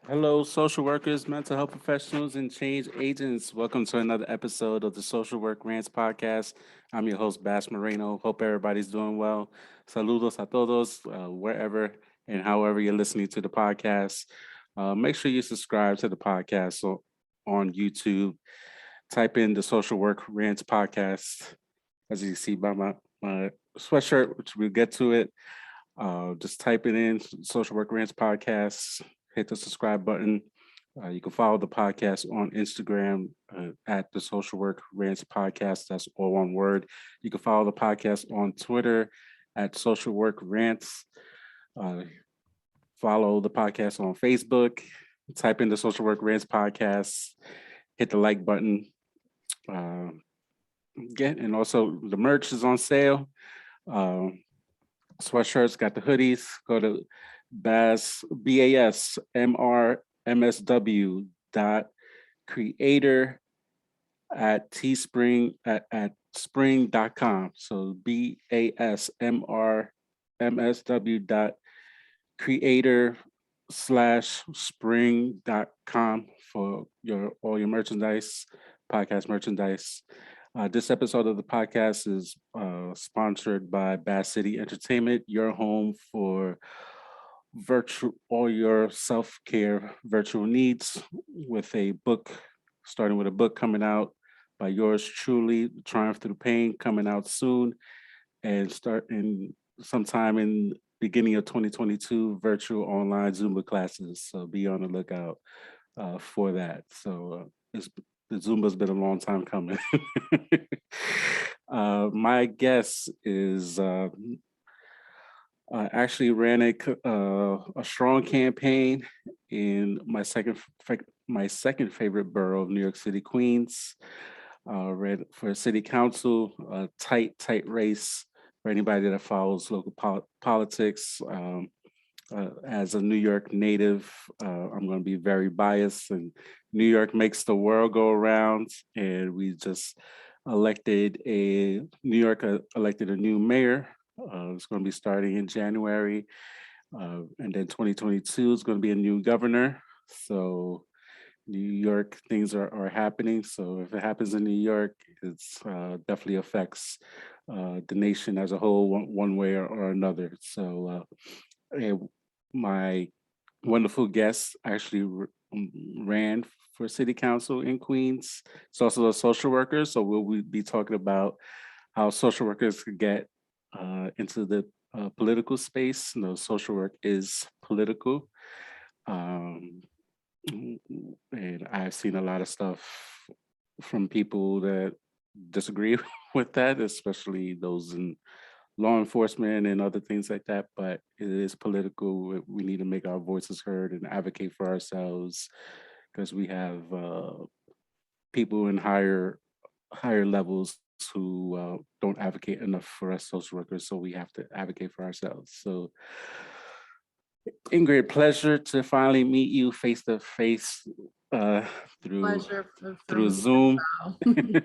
Hello, social workers, mental health professionals, and change agents. Welcome to another episode of the Social Work Rants podcast. I'm your host, Bass Moreno. Hope everybody's doing well. Saludos a todos, wherever and however you're listening to the podcast. Make sure you subscribe to the podcast on YouTube. Type in the Social Work Rants podcast, as you see by my sweatshirt, which we'll get to it. Just type it in, Social Work Rants podcast, hit the subscribe button. You can follow the podcast on Instagram at the Social Work Rants podcast. That's all one word. You can follow the podcast on Twitter at Social Work Rants. Follow the podcast on Facebook. Type in the Social Work Rants podcast. Hit the like button. And also the merch is on sale. Sweatshirts, got the hoodies. Go to BASMRMSW .creator at Teespring at spring.com. So BASMRMSW .creator /spring.com for all your merchandise, podcast merchandise. This episode of the podcast is sponsored by Bass City Entertainment, your home for all your self-care virtual needs, with a book, starting with a book coming out by yours truly, Triumph Through Pain, coming out soon, and starting sometime in beginning of 2022, virtual online Zumba classes. So be on the lookout for that. So the Zumba's been a long time coming. My guest is actually ran a strong campaign in my second favorite borough of New York City, Queens. Ran for city council, a tight race for anybody that follows local politics. As a New York native, I'm going to be very biased, and New York makes the world go around, and we just elected a new mayor. It's going to be starting in January, and then 2022 is going to be a new governor. So New York things are happening. So if it happens in New York, it's definitely affects the nation as a whole, one way or another. So my wonderful guest actually ran for city council in Queens. It's also a social worker, so we'll be talking about how social workers could get into the political space. Social work is political. And I've seen a lot of stuff from people that disagree with that, especially those in law enforcement and other things like that. But it is political. We need to make our voices heard and advocate for ourselves, because we have people in higher levels who don't advocate enough for us social workers. So we have to advocate for ourselves. So Ingrid, pleasure to finally meet you face to face through Zoom. And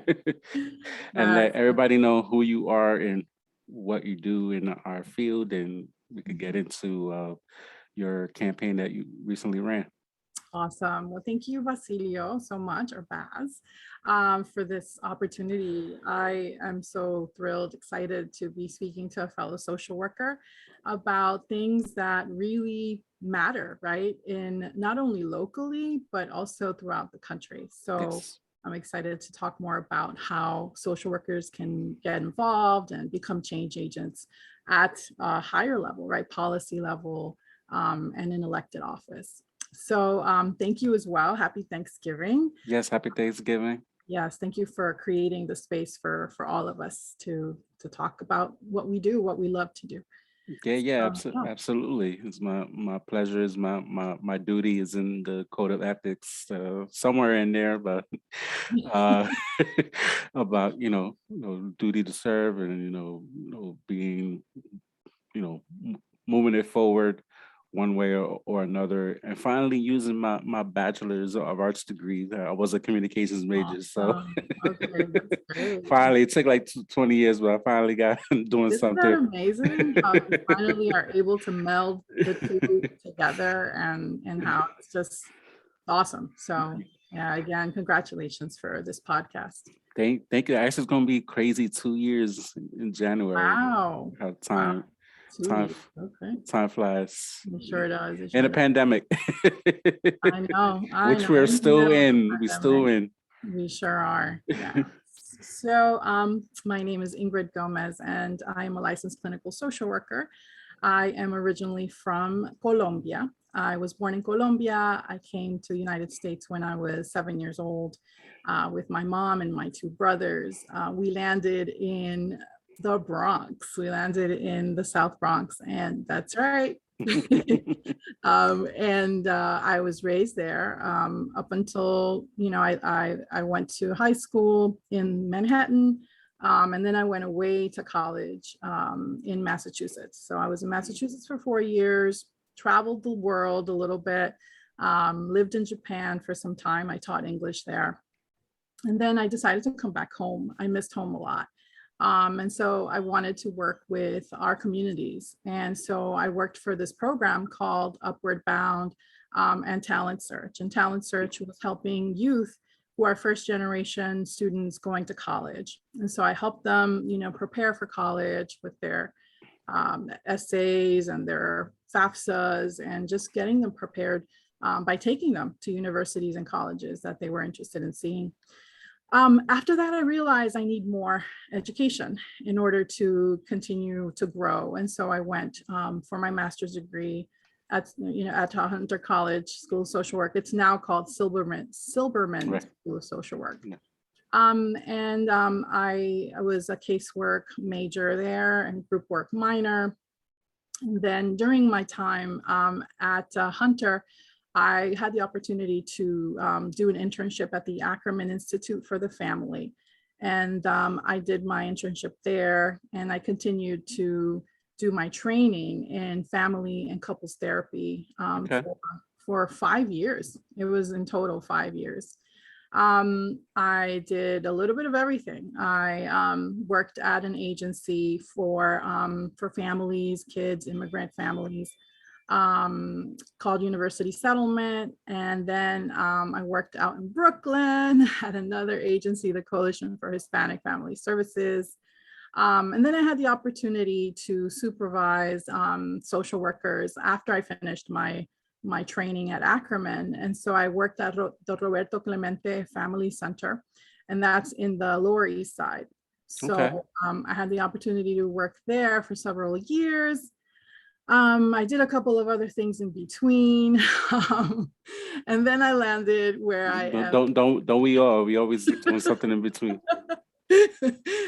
let everybody know who you are and what you do in our field, and we could get into your campaign that you recently ran. Awesome. Well, thank you, Basilio, so much, or Baz, for this opportunity. I am so thrilled, excited to be speaking to a fellow social worker about things that really matter, right? In not only locally, but also throughout the country. So yes. I'm excited to talk more about how social workers can get involved and become change agents at a higher level, right? Policy level, and in elected office. So thank you as well. Happy Thanksgiving. Yes, happy Thanksgiving. Yes, thank you for creating the space for all of us to talk about what we do, what we love to do. Yeah, Yeah. absolutely. It's my pleasure. Is my duty is in the code of ethics somewhere in there, but uh, about duty to serve and being moving it forward one way or another, and finally using my bachelor's of arts degree. I was a communications major, so Awesome. Okay, that's great. finally it took like 20 years, but I finally got doing Isn't that something. amazing how you finally are able to meld the two together and how it's just awesome. So yeah, again, congratulations for this podcast. Thank you. Actually, it's gonna be crazy 2 years in January. Wow. How Wow. time 2 years. Okay. time flies It sure does. It in a sure does. pandemic, I know. I which know. we're In the still middle of the in. We still pandemic. in. We sure are. Yeah. So, my name is Ingrid Gomez, and I am a licensed clinical social worker. I am originally from Colombia. I was born in Colombia. I came to the United States when I was 7 years old with my mom and my two brothers. We landed in the Bronx. We landed in the South Bronx, and that's right. And I was raised there up until I went to high school in Manhattan, and then I went away to college in Massachusetts. So I was in Massachusetts for 4 years, traveled the world a little bit, lived in Japan for some time. I taught English there, and then I decided to come back home. I missed home a lot. And so I wanted to work with our communities. And so I worked for this program called Upward Bound and Talent Search. And Talent Search was helping youth who are first generation students going to college. And so I helped them, prepare for college with their essays and their FAFSAs and just getting them prepared by taking them to universities and colleges that they were interested in seeing. After that, I realized I need more education in order to continue to grow. And so I went for my master's degree at Hunter College School of Social Work. It's now called Silberman Right. School of Social Work. Yeah. I was a casework major there and group work minor. And then during my time at Hunter, I had the opportunity to do an internship at the Ackerman Institute for the Family. And I did my internship there, and I continued to do my training in family and couples therapy Okay. for 5 years. It was in total 5 years. I did a little bit of everything. I worked at an agency for families, kids, immigrant families, called University Settlement. And then I worked out in Brooklyn at another agency, the Coalition for Hispanic Family Services. And then I had the opportunity to supervise social workers after I finished my training at Ackerman. And so I worked at the Roberto Clemente Family Center, and that's in the Lower East Side. Okay. So I had the opportunity to work there for several years. I did a couple of other things in between. And then I landed where I am. Don't we all? We always doing something in between.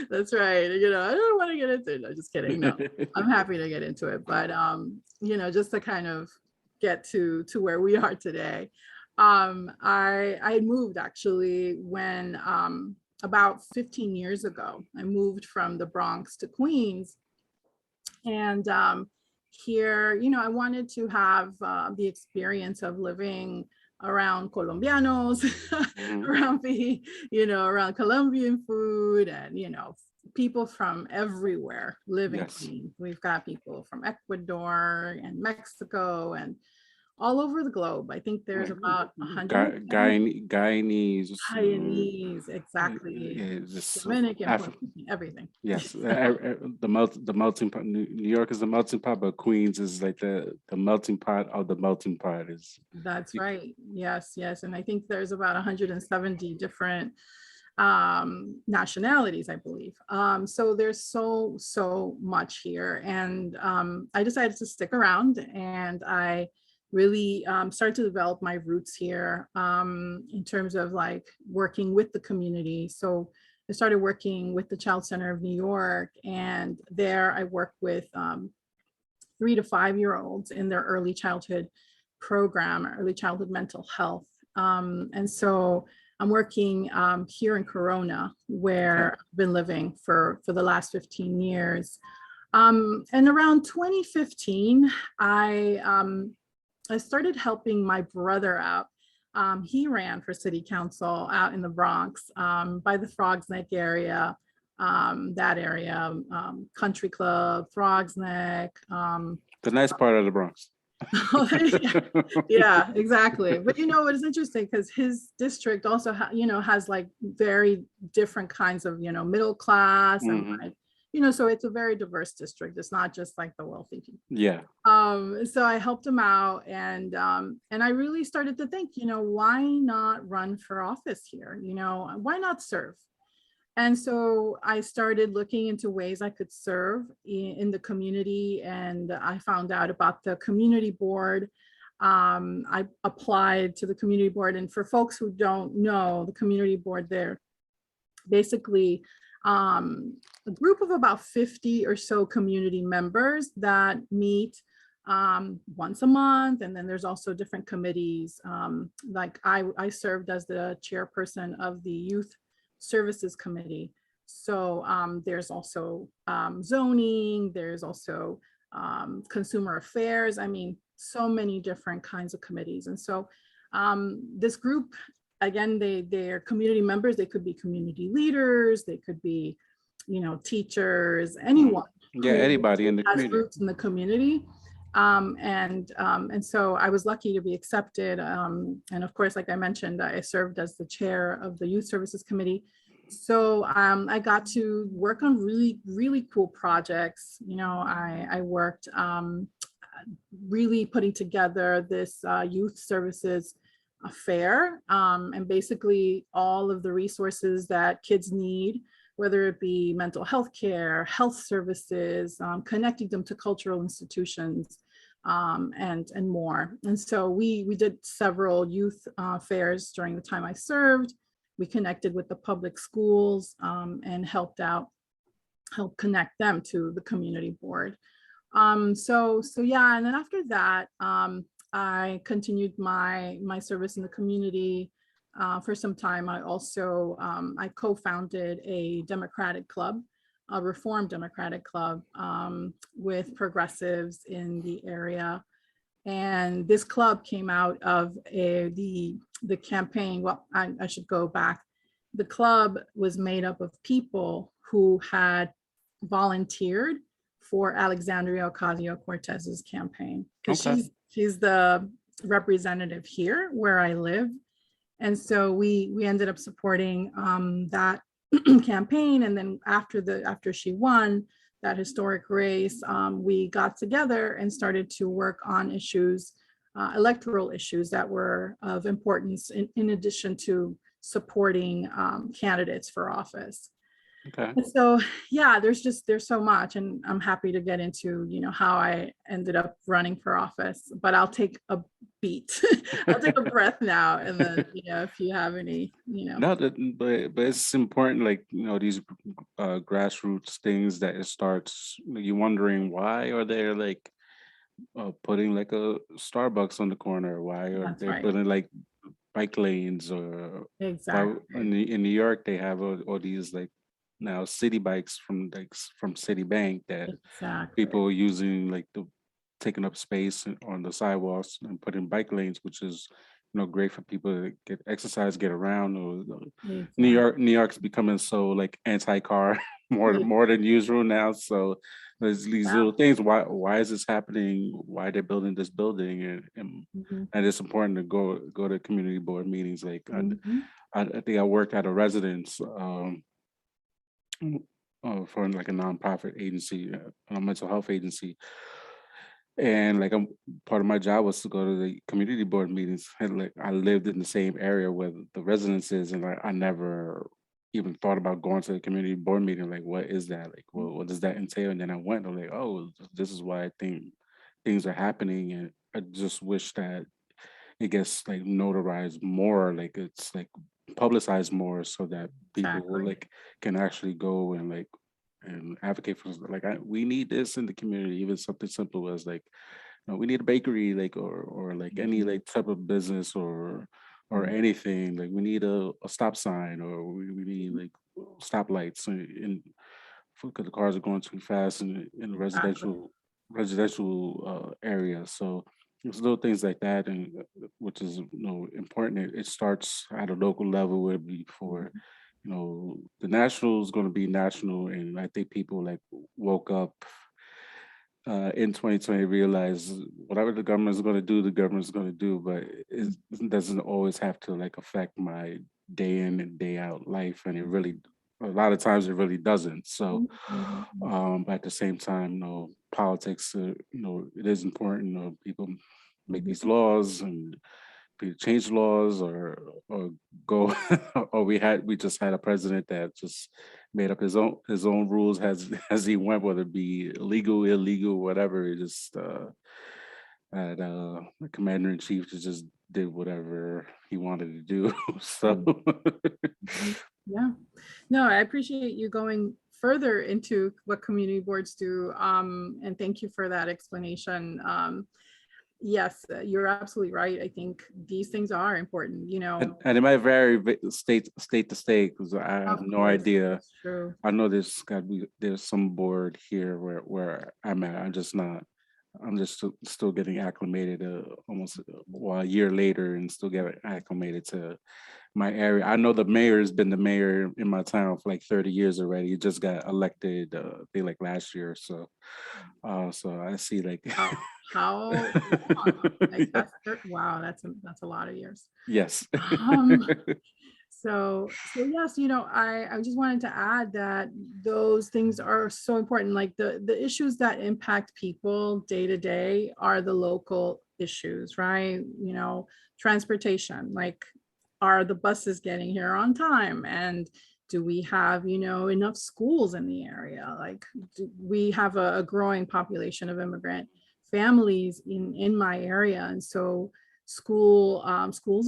That's right. I don't want to get into it. No, just kidding. No, I'm happy to get into it. But just to kind of get to where we are today. I moved actually when about 15 years ago. I moved from the Bronx to Queens. And here, I wanted to have the experience of living around Colombianos, around Colombian food, and people from everywhere live in Queens. We've got people from Ecuador and Mexico and all over the globe. I think there's about 100 Guyanese, exactly. Dominican, everything. Yes, the melting pot. New York is the melting pot, but Queens is like the melting pot of the melting pot. That's right. Yes, and I think there's about 170 different nationalities, I believe. So there's so much here, and I decided to stick around, and I really started to develop my roots here in terms of like working with the community. So I started working with the Child Center of New York, and there I worked with 3 to 5-year-olds in their early childhood program, early childhood mental health. And so I'm working here in Corona, where I've been living for the last 15 years. And around 2015, I started helping my brother out. He ran for city council out in the Bronx, by the Frogs Neck area, that area, Country Club, Frogs Neck. The nice part of the Bronx. Yeah, exactly. But it's interesting because his district also has like very different kinds of middle class and like, so it's a very diverse district. It's not just like the wealthy people. Yeah. So I helped him out, and I really started to think, why not run for office here? Why not serve? And so I started looking into ways I could serve in the community, and I found out about the community board. I applied to the community board, and for folks who don't know, the community board, there basically a group of about 50 or so community members that meet once a month. And then there's also different committees. Like I served as the chairperson of the Youth Services Committee. So there's also zoning, there's also consumer affairs. I mean, so many different kinds of committees. And so this group, again, they're community members. They could be community leaders, they could be, teachers, anyone. Yeah, anybody in the community. Roots in the community. And so I was lucky to be accepted. And of course, like I mentioned, I served as the chair of the Youth Services Committee. So I got to work on really, really cool projects. I worked really putting together this youth services fair, and basically all of the resources that kids need, whether it be mental health care, health services, connecting them to cultural institutions, and more. And so we did several youth fairs during the time I served. We connected with the public schools and helped connect them to the community board. So yeah, and then after that, I continued my service in the community for some time. I also I co-founded a Democratic club, a Reform Democratic club, with progressives in the area. And this club came out of the campaign. Well, I should go back. The club was made up of people who had volunteered for Alexandria Ocasio-Cortez's campaign, because she's the representative here where I live. And so we ended up supporting that campaign. And then after she won that historic race, we got together and started to work on issues, electoral issues that were of importance in addition to supporting candidates for office. Okay. And so, yeah, there's so much, and I'm happy to get into, how I ended up running for office, but I'll take a beat. I'll take a breath now. And then, if you have any, No, but it's important, like, these grassroots things that it starts, you wondering why are they like putting like a Starbucks on the corner? Why are That's they right. putting like bike lanes? Or Exactly. in New York, they have all these like now city bikes from Citibank that Exactly. people using like taking up space on the sidewalks and putting bike lanes, which is great for people to get exercise, get around. Or Exactly. New York's becoming so like anti-car more than usual now. So there's these little things. Why is this happening? Why they're building this building? Mhm. And it's important to go to community board meetings. Like Mhm. I think I worked at a residence for like a nonprofit agency, a mental health agency. And like part of my job was to go to the community board meetings. And like I lived in the same area where the residence is, and I never even thought about going to the community board meeting. Like, what is that? Like, what does that entail? And then I went. I'm like, oh, this is why I think things are happening. And I just wish that it gets like notarized more, like it's like publicized more, so that people Exactly. like can actually go and like and advocate for like we need this in the community, even something simple as like we need a bakery, like or like any like type of business or Mhm. anything. Like we need a stop sign or we need like stoplights and because the cars are going too fast in the Exactly. residential area. So it's little things like that, and which is important. It starts at a local level where before Mhm. the national is going to be national, and I think people like woke up in 2020 realize whatever the government is going to do, the government is going to do, but it doesn't always have to like affect my day in and day out life, and it really a lot of times it really doesn't. So, Mhm. but at the same time, politics, it is important. People make Mhm. these laws and change laws or go or we just had a president that just made up his own rules as as he went, whether it be legal, illegal, whatever. It just had the commander in chief just did whatever he wanted to do. So Mhm. Mhm. Yeah. No, I appreciate you going further into what community boards do. And thank you for that explanation. Yes, you're absolutely right. I think these things are important, and it might vary state to state because I have of no course, idea. that's true. I know there's some board here where I'm at. I'm just still getting acclimated almost well, a year later and still getting acclimated to my area. I know the mayor has been the mayor in my town for like 30 years already. He just got elected I think like last year or so. So I see like How long? Like wow, that's a lot of years. yes. Um, so yes, I just wanted to add that those things are so important. Like the issues that impact people day to day are the local issues, right? Transportation, like are the buses getting here on time? And do we have, enough schools in the area? Like, do we have a growing population of immigrant families in my area? And so schools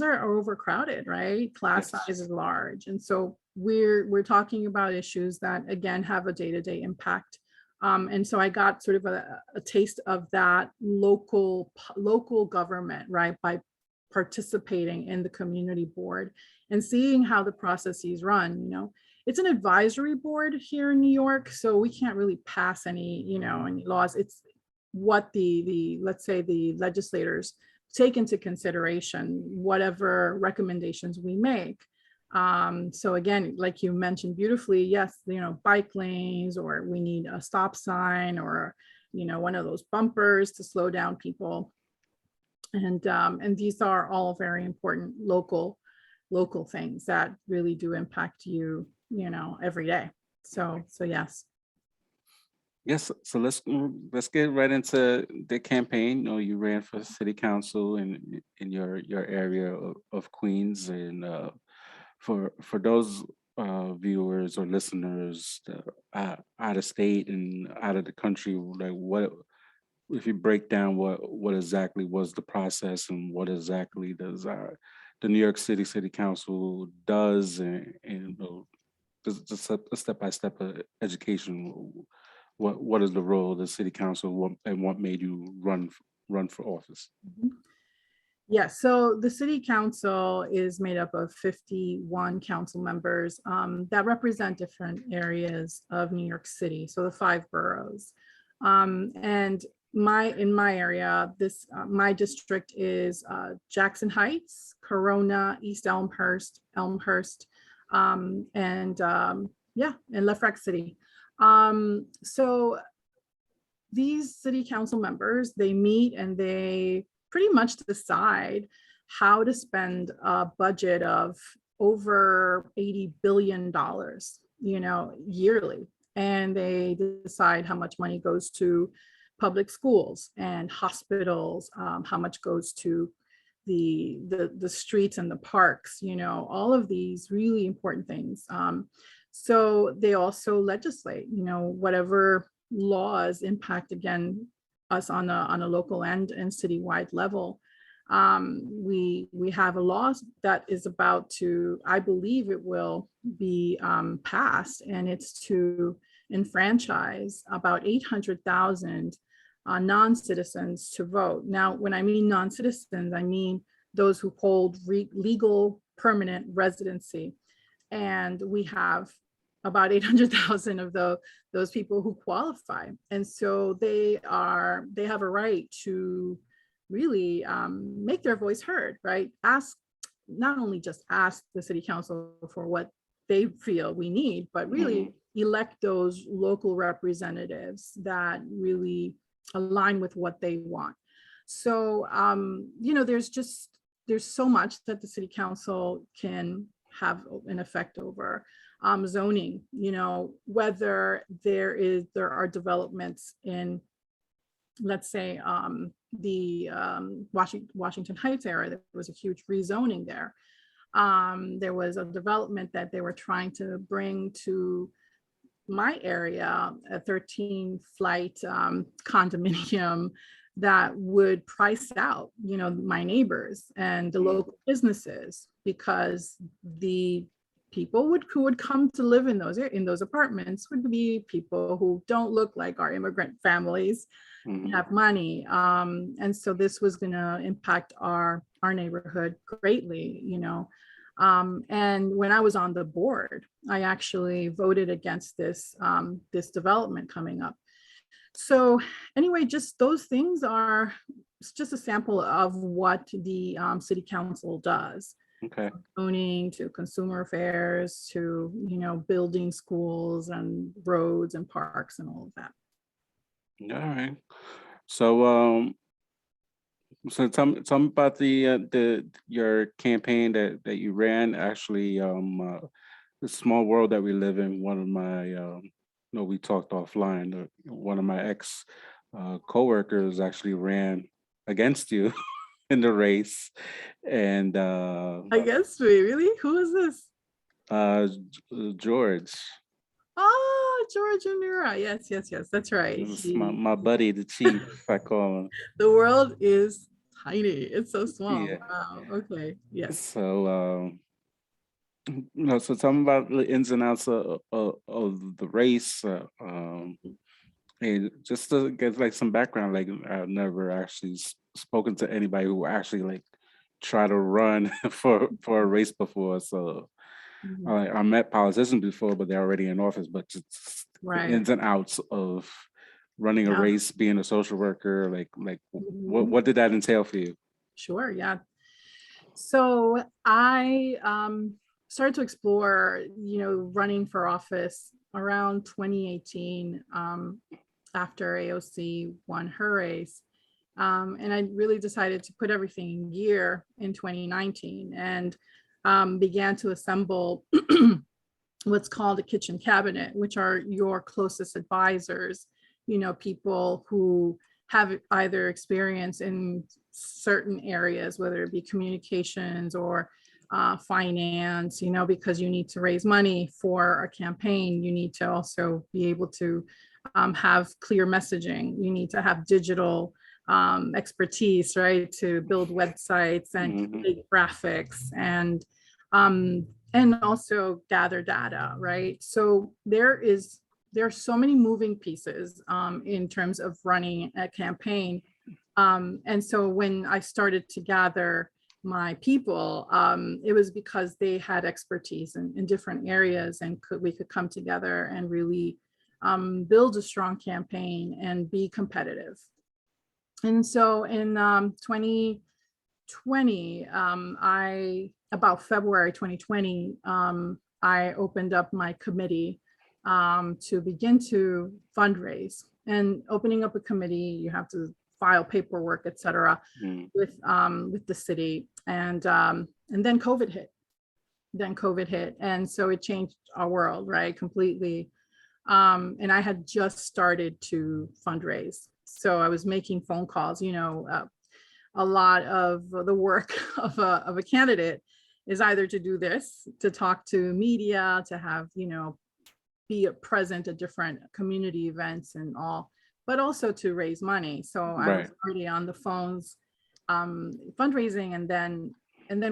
are overcrowded, right? Class Yes. size is large, and so we're talking about issues that again have a day-to-day impact. And so I got sort of a taste of that local government, right, by participating in the community board and seeing how the processes run. It's an advisory board here in New York, so we can't really pass any laws. It's what the let's say the legislators take into consideration whatever recommendations we make. So again, like you mentioned beautifully, yes, bike lanes, or we need a stop sign, or one of those bumpers to slow down people. And these are all very important local things that really do impact you, every day. So yes. Yes, so let's get right into the campaign. You ran for city council in your area of Queens, and for those viewers or listeners that are out of state and out of the country, like what if you break down what exactly was the process and what exactly does the New York City Council does, and just a step-by-step education. What is the role of the city council, and what made you run for office? Mhm. Yeah, so the city council is made up of 51 council members that represent different areas of New York City, so the 5 boroughs. And in my area, my district is Jackson Heights, Corona, East Elmhurst, and yeah, and Lefrak City. So these city council members, they meet and they pretty much decide how to spend a budget of over $80 billion, yearly. And they decide how much money goes to public schools and hospitals, how much goes to the streets and the parks, all of these really important things. So they also legislate, whatever laws impact again us on a local and citywide level. We have a law that is about to, I believe it will be passed, and it's to enfranchise about 800,000 non-citizens to vote. Now, when I mean non-citizens, I mean those who hold legal permanent residency. And we have about 800,000 of those people who qualify. And so they have a right to really make their voice heard, right? Not only just ask the city council for what they feel we need, but really elect those local representatives that really align with what they want. So, there's so much that the city council can have an effect over. Zoning, whether there are developments in, let's say, the Washington Heights area. There was a huge rezoning there. There was a development that they were trying to bring to my area, a 13-flight condominium that would price out, my neighbors and the local businesses, because the people who would come to live in those apartments would be people who don't look like our immigrant families, have money. And so this was going to impact our neighborhood greatly, and when I was on the board, I actually voted against this development coming up. So anyway, just those things are just a sample of what the city council does. Okay. From zoning to consumer affairs to, building schools and roads and parks and all of that. All right. So so tell me about your campaign that you ran. Actually, the small world that we live in. One of my we talked offline. One of my ex coworkers actually ran against you in the race, and I guess really? Who is this? George. Oh, George Onura. Yes. That's right. This is my buddy, the chief, I call him. The world is tiny. It's so small. Yeah. Wow. Okay. Yes. So so tell me about the ins and outs of the race, and just to get like some background. Like I've never actually spoken to anybody who actually like try to run for a race before. So I met politicians before, but they're already in office. But just the ins and outs of running a race, being a social worker, like what did that entail for you? Sure. Yeah. So I started to explore, running for office around 2018 after AOC won her race. And I really decided to put everything in gear in 2019 and began to assemble what's called a kitchen cabinet, which are your closest advisors, people who have either experience in certain areas, whether it be communications or finance, because you need to raise money for a campaign. You need to also be able to have clear messaging. You need to have digital expertise, right, to build websites and create graphics and also gather data, right? So there are so many moving pieces in terms of running a campaign. And so when I started to gather my people, it was because they had expertise in different areas, and we could come together and really build a strong campaign and be competitive. And so in 2020, about February 2020, I opened up my committee to begin to fundraise. And opening up a committee, you have to file paperwork, et cetera, with the city. And then COVID hit. And so it changed our world, right, completely. And I had just started to fundraise. So I was making phone calls. A lot of the work of a candidate is either to do this, to talk to media, to have, be present at different community events and all, but also to raise money. So I was already on the phones fundraising. And then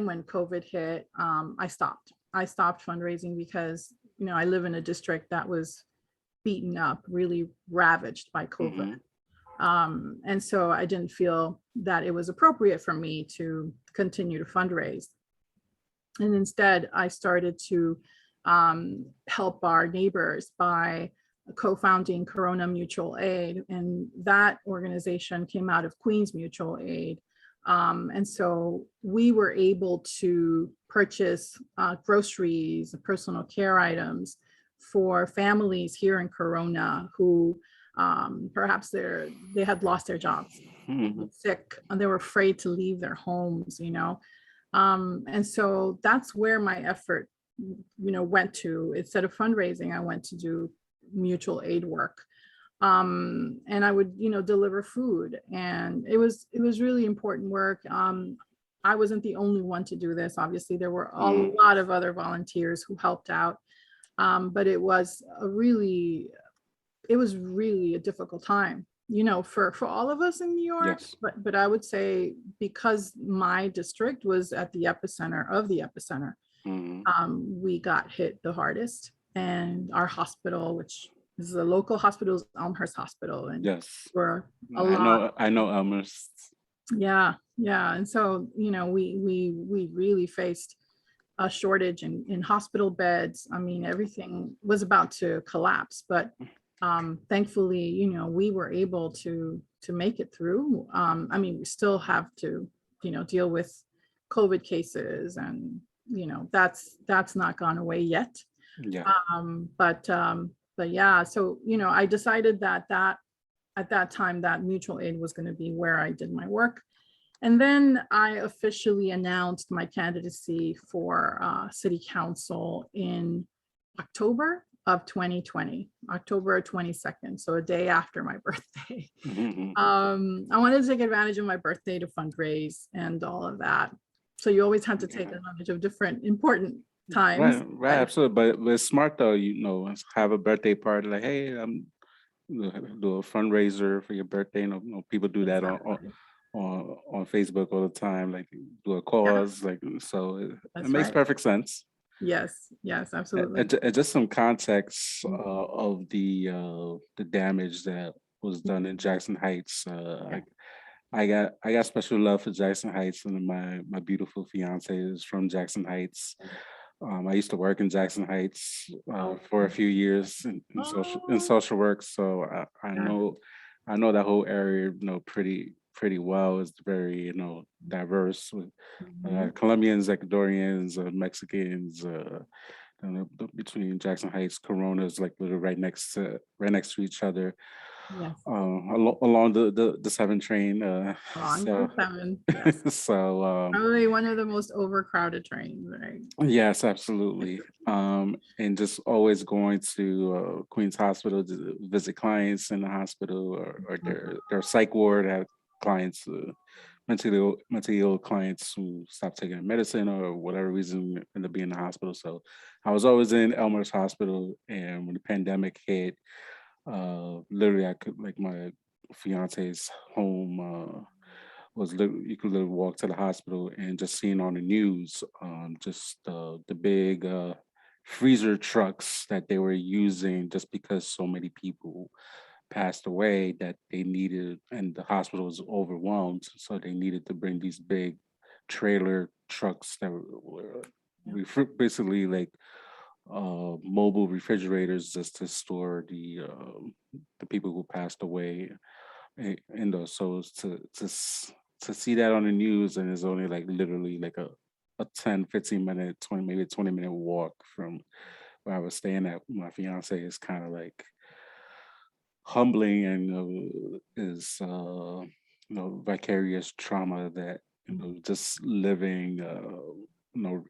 when COVID hit, I stopped fundraising because, I live in a district that was beaten up, really ravaged by COVID. Mhm. And so I didn't feel that it was appropriate for me to continue to fundraise. And instead, I started to help our neighbors by co-founding Corona Mutual Aid. And that organization came out of Queens Mutual Aid. And so we were able to purchase groceries, personal care items for families here in Corona who perhaps they had lost their jobs, Mhm. sick, and they were afraid to leave their homes, you know. And so that's where my effort, went to. Instead of fundraising, I went to do mutual aid work. And I would, deliver food, and it was really important work. I wasn't the only one to do this. Obviously, there were a Mhm. lot of other volunteers who helped out. But it was really a difficult time, for all of us in New York. Yes. But I would say, because my district was at the epicenter of the epicenter, Mhm. we got hit the hardest. And our hospital, which is the local hospital, is Elmhurst Hospital, and Yes. we're a I lot. know. I know Elmer's. Yeah, yeah. And so, we really faced a shortage in hospital beds. I mean, everything was about to collapse, but thankfully, we were able to make it through. I mean, we still have to, deal with COVID cases, and that's not gone away yet. Yeah. But yeah, so I decided that at that time, that mutual aid was going to be where I did my work. And then I officially announced my candidacy for city council in October of 2020, October 22nd, so a day after my birthday. Mhm. I wanted to take advantage of my birthday to fundraise and all of that. So you always have to take Yeah. advantage of different important times. Right. Right. Absolutely. But it's smart though. Have a birthday party. Like, hey, do a fundraiser for your birthday. People do that Exactly. on Facebook all the time. Like, do a Yeah, cause. Like, so it that's makes right. perfect sense. Yes, yes, absolutely. And just some context of the damage that was done in Jackson Heights. Yeah. I got special love for Jackson Heights, and my beautiful fiance is from Jackson Heights. I used to work in Jackson Heights Oh, for a few years in oh, social work, so I yeah. know that whole area, pretty well. It's very, diverse with Mhm. Colombians, Ecuadorians, Mexicans. Between Jackson Heights, Corona is like literally right next to each other, Yes. along the 7 train. Along So the seven. Yes. so Probably one of the most overcrowded trains, right? yes, absolutely. And just always going to Queens Hospital to visit clients in the hospital, or their psych ward. I have clients, mentally ill clients who stop taking medicine or whatever reason end up being in the hospital. So I was always in Elmer's Hospital, and when the pandemic hit, literally I could, like, my fiance's home. You could literally walk to the hospital, and just seeing on the news, just the big freezer trucks that they were using, just because so many people passed away, that they needed, and the hospital was overwhelmed, so they needed to bring these big trailer trucks that were Yeah. basically like mobile refrigerators, just to store the people who passed away in those. So to see that on the news, and it's only like literally like a 10, 15 minute, 20, maybe 20-minute walk from where I was staying at with my fiance, is kind of like humbling, and is vicarious trauma that, just living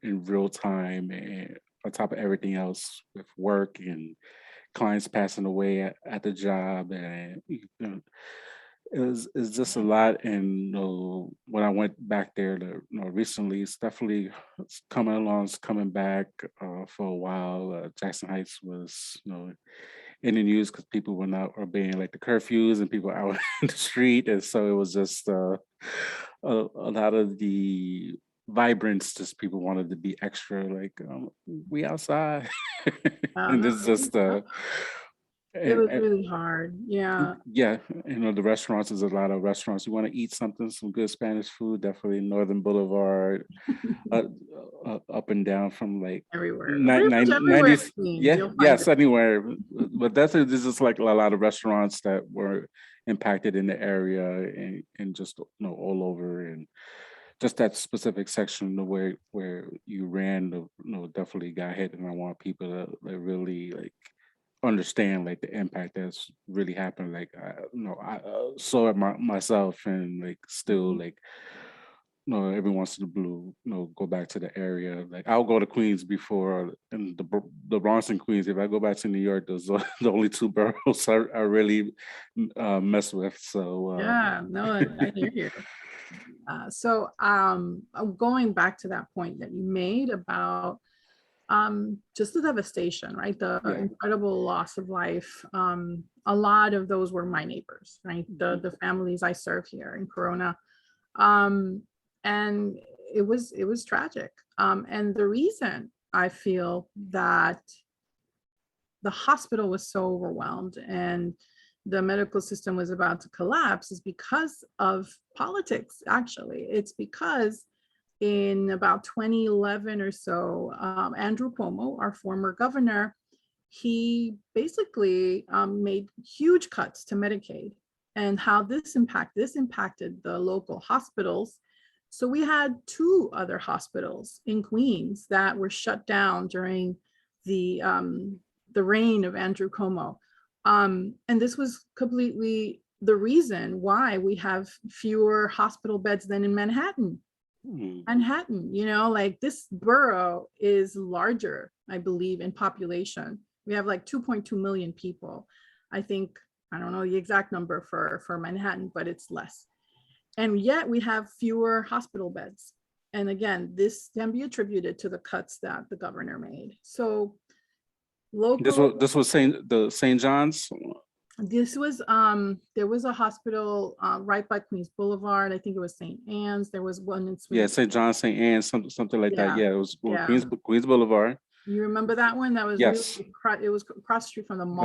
in real time, and on top of everything else, with work and clients passing away at the job. And it's just a lot. And when I went back there recently, it's definitely coming along, it's coming back for a while. Jackson Heights was in the news because people were not obeying like the curfews, and people out in the street, and so it was just a lot of the vibrance. Just people wanted to be extra, like, we outside, Oh, and no. it's just It And, was really hard. Yeah. yeah, the restaurants, there's a lot of restaurants. You want to eat something, some good Spanish food, definitely Northern Boulevard, uh, up and down from like Everywhere. Pretty much everywhere in 90s. Queens, Yeah, you'll find yes, it. anywhere. But definitely, there's just like a lot of restaurants that were impacted in the area and just all over, and just that specific section the way where you ran, definitely got hit. And I want people to like really like understand like the impact that's really happened. Like I saw it myself, and like still Mhm. like every once in a blue, go back to the area. Like I'll go to Queens before, and the Bronx and Queens. If I go back to New York, those are the only two boroughs I really mess with. So Yeah, no, I hear you. Going back to that point that you made about just the devastation, right? The yeah. incredible loss of life. A lot of those were my neighbors, right? Mhm. The families I serve here in Corona. Um, and it was tragic. And the reason I feel that the hospital was so overwhelmed and the medical system was about to collapse is because of politics. Actually, it's because in about 2011 or so, Andrew Cuomo, our former governor, he basically made huge cuts to Medicaid. And how this impacted the local hospitals. So we had two other hospitals in Queens that were shut down during the um, the reign of Andrew Cuomo. And this was completely the reason why we have fewer hospital beds than in Manhattan. Mm. Like this borough is larger, I believe, in population. We have like 2.2 million people. I think, I don't know the exact number for Manhattan, but it's less. And yet we have fewer hospital beds. And again, this can be attributed to the cuts that the governor made. So local, This was St. John's. this was there was a hospital right by Queens Boulevard. I think it was St. Anne's. There was one in Yeah, Sweden. St. John, St. Anne, something like that. Yeah, Yeah, it was on yeah. Queens Boulevard. You remember that one? That was really, Yes, it was across the street from the like mall.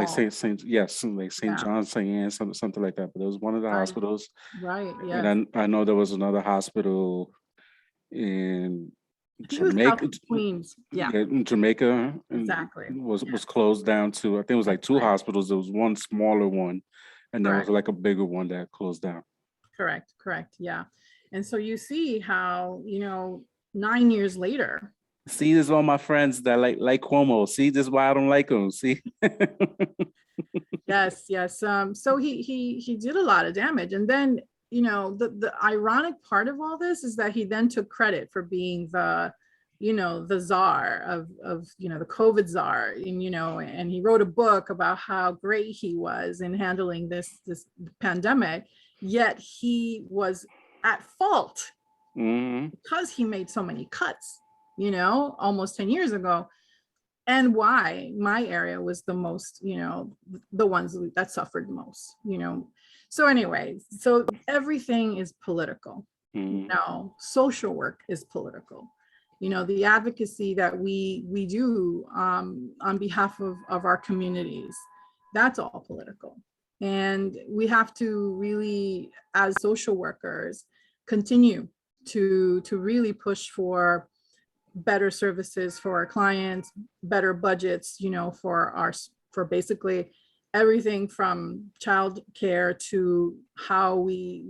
yes, like St. Yeah, John, St. Anne, something like that. But it was one of the right, hospitals, right, and yes. I know there was another hospital in I think it was South Jamaica. Queens. Yeah, Yeah, in Jamaica, and exactly. Yeah, was closed down too. I think it was like that's two right. hospitals. There was one smaller one, and there was Correct, like a bigger one that closed down. correct. Yeah. And so you see how, 9 years later, See, this is all my friends that like Cuomo. See, this is why I don't like him. See. yes, yes. So he did a lot of damage. And then, the ironic part of all this is that he then took credit for being the czar of the COVID czar. And he wrote a book about how great he was in handling this pandemic, yet he was at fault Hmm. because he made so many cuts, almost 10 years ago. And why my area was the most, the ones that suffered most. So anyway, so everything is political. Hmm. Social work is political. The advocacy that we do on behalf of our communities, that's all political. And we have to really, as social workers, continue to really push for better services for our clients, better budgets, for basically everything from child care to how we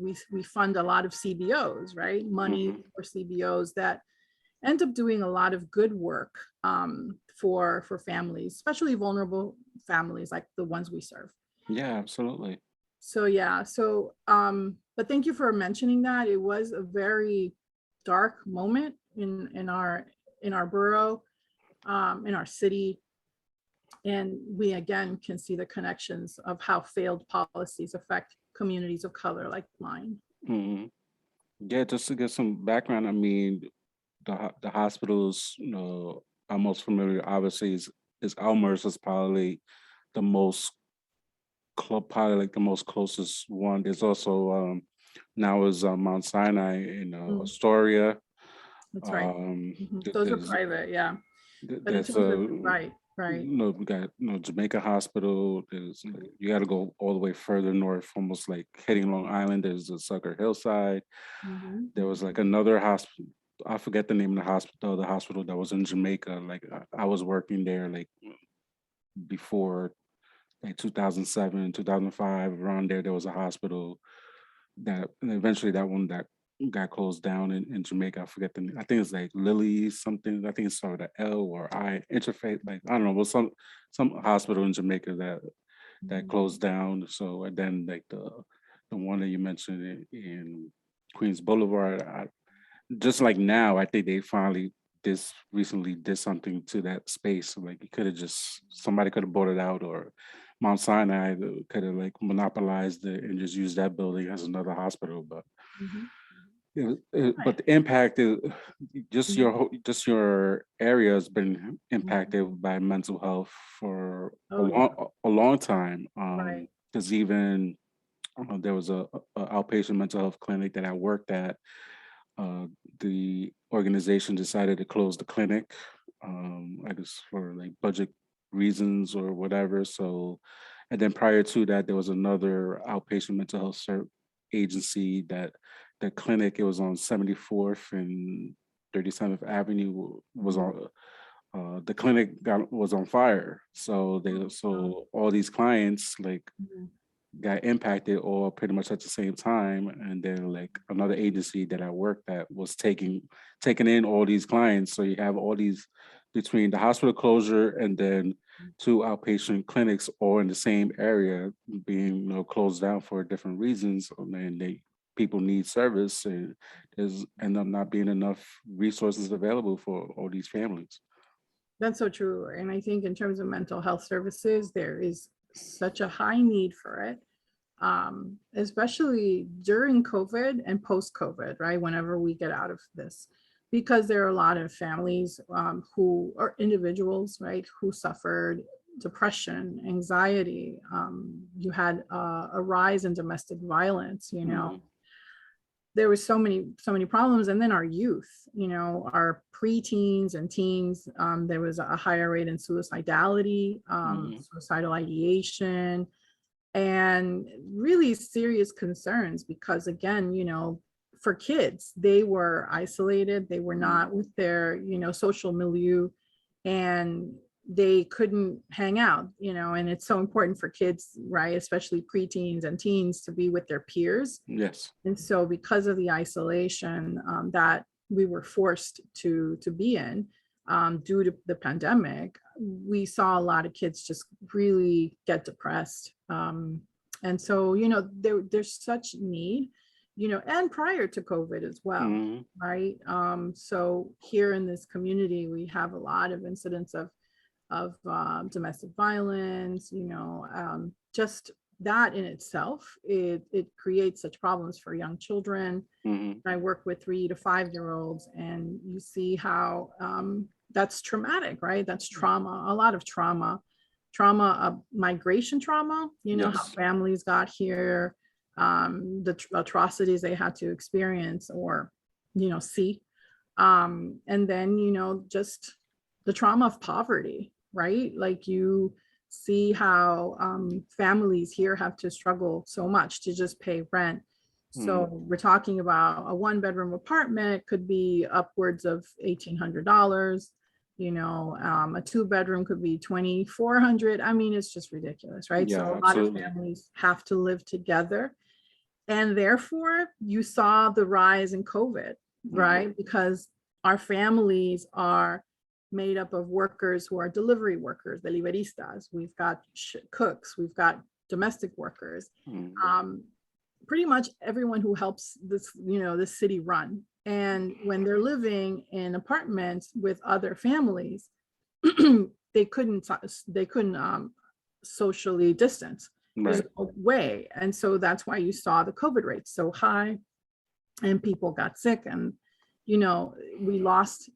fund a lot of CBOs, right? Money Hmm. for CBOs that end up doing a lot of good work for families, especially vulnerable families like the ones we serve. Yeah, absolutely. So yeah, but thank you for mentioning that. It was a very dark moment in our borough, in our city. And we again can see the connections of how failed policies affect communities of color like mine. Hmm. Yeah, just to get some background, I mean, the hospitals, I'm most familiar, obviously, is Elmhurst is probably the most probably like the most closest one. There's also now is Mount Sinai in Mm, Astoria. that's right. Those are There's private, yeah. But in there's terms of, right. Right. No, we got Jamaica Hospital. There's you got to go all the way further north, almost like heading Long Island. There's the Sucker Hillside. Mhm. There was like another hospital. I forget the name of the hospital that was in Jamaica. Like I was working there like before like 2007, 2005, around there. There was a hospital that and eventually that one that got closed down in Jamaica. I forget the name. I think it's like Lily something. I think it's started with a L or I interfaith. Like I don't know, but some hospital in Jamaica that Mhm. closed down. So and then like the one that you mentioned in Queens Boulevard. Just like now, I think they finally this recently did something to that space. Like it could have just somebody could have bought it out, or Mount Sinai could have like monopolized it and just used that building as another hospital. But Mhm. but Right. the impact is Mhm. just your area has been Mhm. impacted by mental health for Oh, yeah. a long time. Right. Because even there was a outpatient mental health clinic that I worked at. uh, the organization decided to close the clinic, I guess for like budget reasons or whatever. So, and then prior to that, there was another outpatient mental health agency that the clinic, it was on 74th and 37th Avenue, was Mhm. on. The clinic was on fire, so Oh, all these clients like mhm. got impacted all pretty much at the same time. And then like another agency that I worked at was taking in all these clients. So you have all these between the hospital closure and then two outpatient clinics all in the same area being closed down for different reasons. And then people need service and there's end up not being enough resources available for all these families. That's so true. And I think in terms of mental health services, there is such a high need for it, especially during COVID and post COVID, right? Whenever we get out of this, because there are a lot of families who are individuals, right, who suffered depression, anxiety. You had a rise in domestic violence, Mhm. there was so many problems. And then our youth, our preteens and teens, there was a higher rate in suicidality, Mhm. suicidal ideation, and really serious concerns because again, for kids, they were isolated, they were Mhm. not with their social milieu, and they couldn't hang out, and it's so important for kids, right, especially preteens and teens, to be with their peers. Yes. And so because of the isolation that we were forced to be in due to the pandemic, we saw a lot of kids just really get depressed. And so, there's such need, and prior to COVID as well, Mhm. right? So here in this community, we have a lot of incidents of domestic violence, just that in itself, it creates such problems for young children. Mhm. I work with 3 to 5 year olds, and you see how that's traumatic, right? That's trauma, a lot of trauma, migration trauma, how Yes. families got here, the atrocities they had to experience or, see. And then, just the trauma of poverty, right? Like you see how families here have to struggle so much to just pay rent. So Mhm. we're talking about a 1 bedroom apartment could be upwards of $1,800. A 2 bedroom could be 2,400. I mean, it's just ridiculous, right? So Yeah, a lot of absolutely. families have to live together, and therefore, you saw the rise in COVID, Mhm. right? Because our families are made up of workers who are delivery workers, deliveristas. We've got cooks, we've got domestic workers, Mhm. um, pretty much everyone who helps this city run. And when they're living in apartments with other families, they couldn't socially distance. There's Right. no way. And so that's why you saw the COVID rates so high and people got sick. And, we lost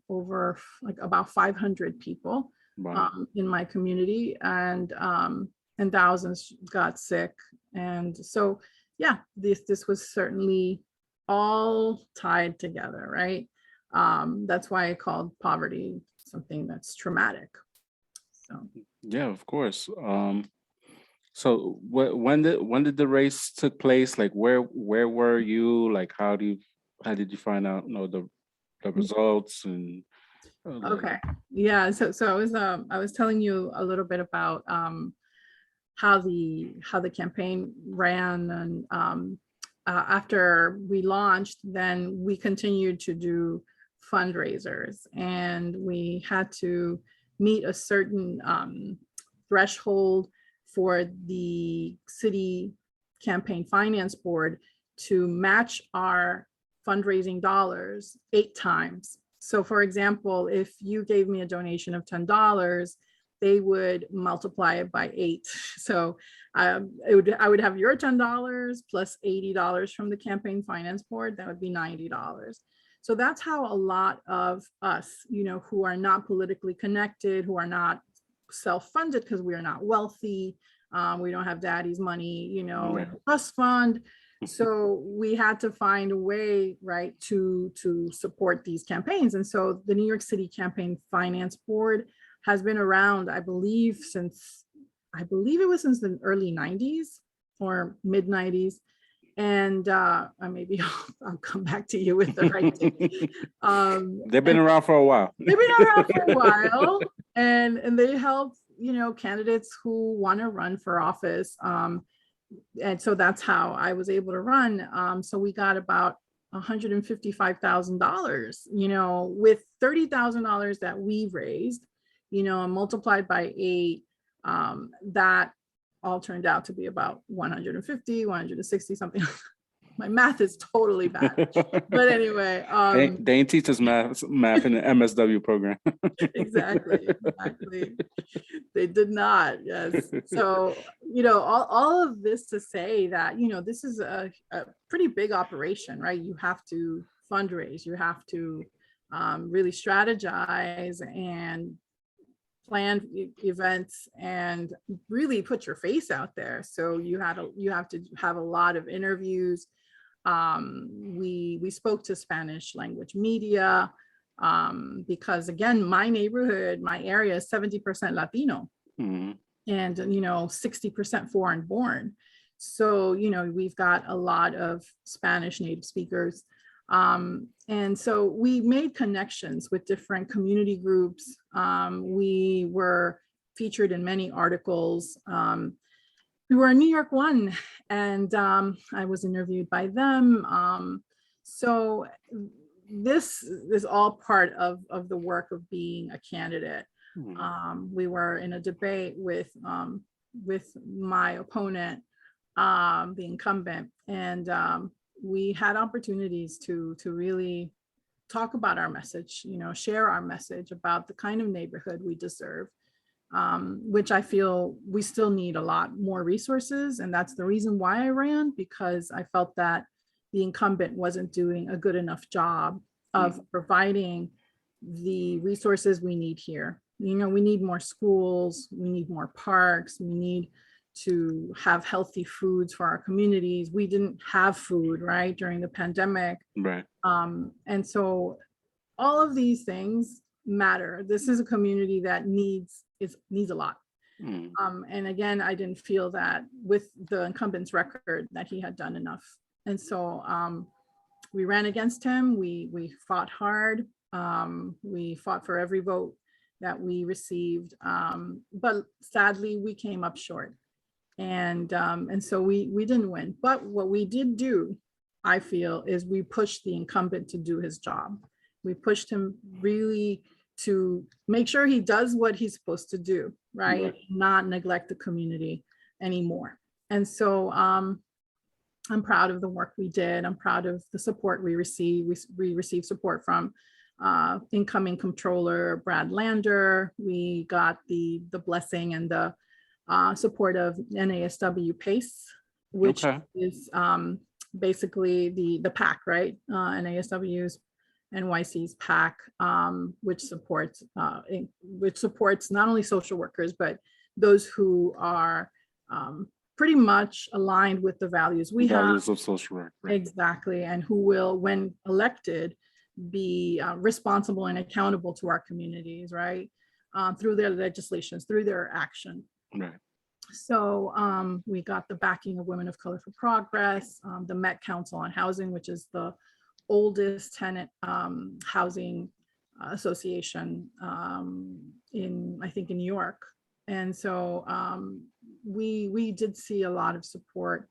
over like about 500 people Wow. in my community, and thousands got sick. And so, yeah, this was certainly all tied together, right? That's why I called poverty something that's traumatic. So. Yeah, of course. So when did the race took place? Like where were you? Like how did you find out, the results and Okay. Yeah. So I was telling you a little bit about how the campaign ran, and after we launched, then we continued to do fundraisers, and we had to meet a certain threshold for the city campaign finance board to match our fundraising dollars 8 times. So for example, if you gave me a donation of $10, they would multiply it by 8. So I would have your $10 plus $80 from the campaign finance board. That would be $90. So that's how a lot of us, who are not politically connected, who are not self-funded because we are not wealthy, we don't have daddy's money, in a trust fund. So we had to find a way, right, to support these campaigns. And so the New York City Campaign Finance Board has been around, I believe it was since the early 90s or mid 90s. And maybe I'll come back to you with the right date. They've been around for a while. They've been around for a while, and they help, candidates who want to run for office. And so that's how I was able to run. So we got about $155,000, with $30,000 that we raised, and multiplied by 8, that all turned out to be about 150, 160 something. My math is totally bad. But anyway. They ain't teach us math in the MSW program. Exactly. They did not, yes. So, all of this to say that, this is a pretty big operation, right? You have to fundraise, you have to really strategize and plan events and really put your face out there. So you have to have a lot of interviews. We spoke to Spanish language media, because again, my neighborhood, my area is 70% Latino, and 60% foreign born. So we've got a lot of Spanish native speakers. And so we made connections with different community groups. We were featured in many articles. We were in New York One, and I was interviewed by them. So this is all part of the work of being a candidate. We were in a debate with my opponent, the incumbent, and we had opportunities to really talk about our message, share our message about the kind of neighborhood we deserve, which I feel we still need a lot more resources. And that's the reason why I ran, because I felt that the incumbent wasn't doing a good enough job of providing the resources we need here. We need more schools, we need more parks, we need to have healthy foods for our communities. We didn't have food, right, during the pandemic. Right. And so all of these things matter. This is a community that needs a lot. And again, I didn't feel that with the incumbent's record that he had done enough. And so we ran against him. We fought hard. We fought for every vote that we received. But sadly, we came up short. And so we didn't win. But what we did do, I feel, is we pushed the incumbent to do his job. We pushed him really to make sure he does what he's supposed to do, right? Not neglect the community anymore. And so I'm proud of the work we did. I'm proud of the support we received. We received support from incoming controller Brad Lander. We got the blessing and the support of NASW PACE, which is basically the PAC, right? NASW's NYC's PAC, which supports not only social workers, but those who are pretty much aligned with the values we have. Values of social work. Right. Exactly. And who will, when elected, be responsible and accountable to our communities, right? Through their legislations, through their action. Right. So we got the backing of Women of Color for Progress, the Met Council on Housing, which is the oldest tenant housing association I think in New York. And so we did see a lot of support.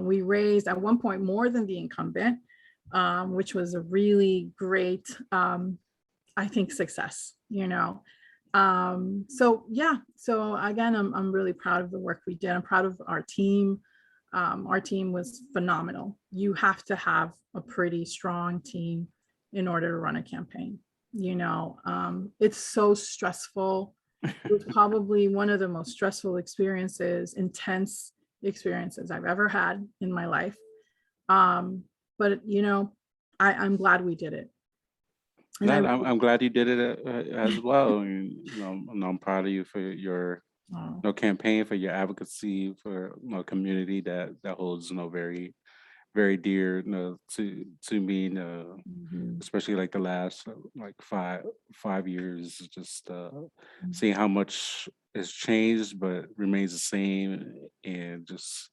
We raised at one point more than the incumbent, which was a really great, I think, success, you know. So yeah, so again, I'm really proud of the work we did. I'm proud of our team. Our team was phenomenal. You have to have a pretty strong team in order to run a campaign. You know, it's so stressful. It was probably one of the most stressful experiences, intense experiences I've ever had in my life. But you know, I'm glad we did it. And Glad, I'm glad you did it as well. And, I'm proud of you for your campaign, for your advocacy for community that holds very, very dear to me, especially like the last like 5 years, just seeing how much has changed but remains the same, and just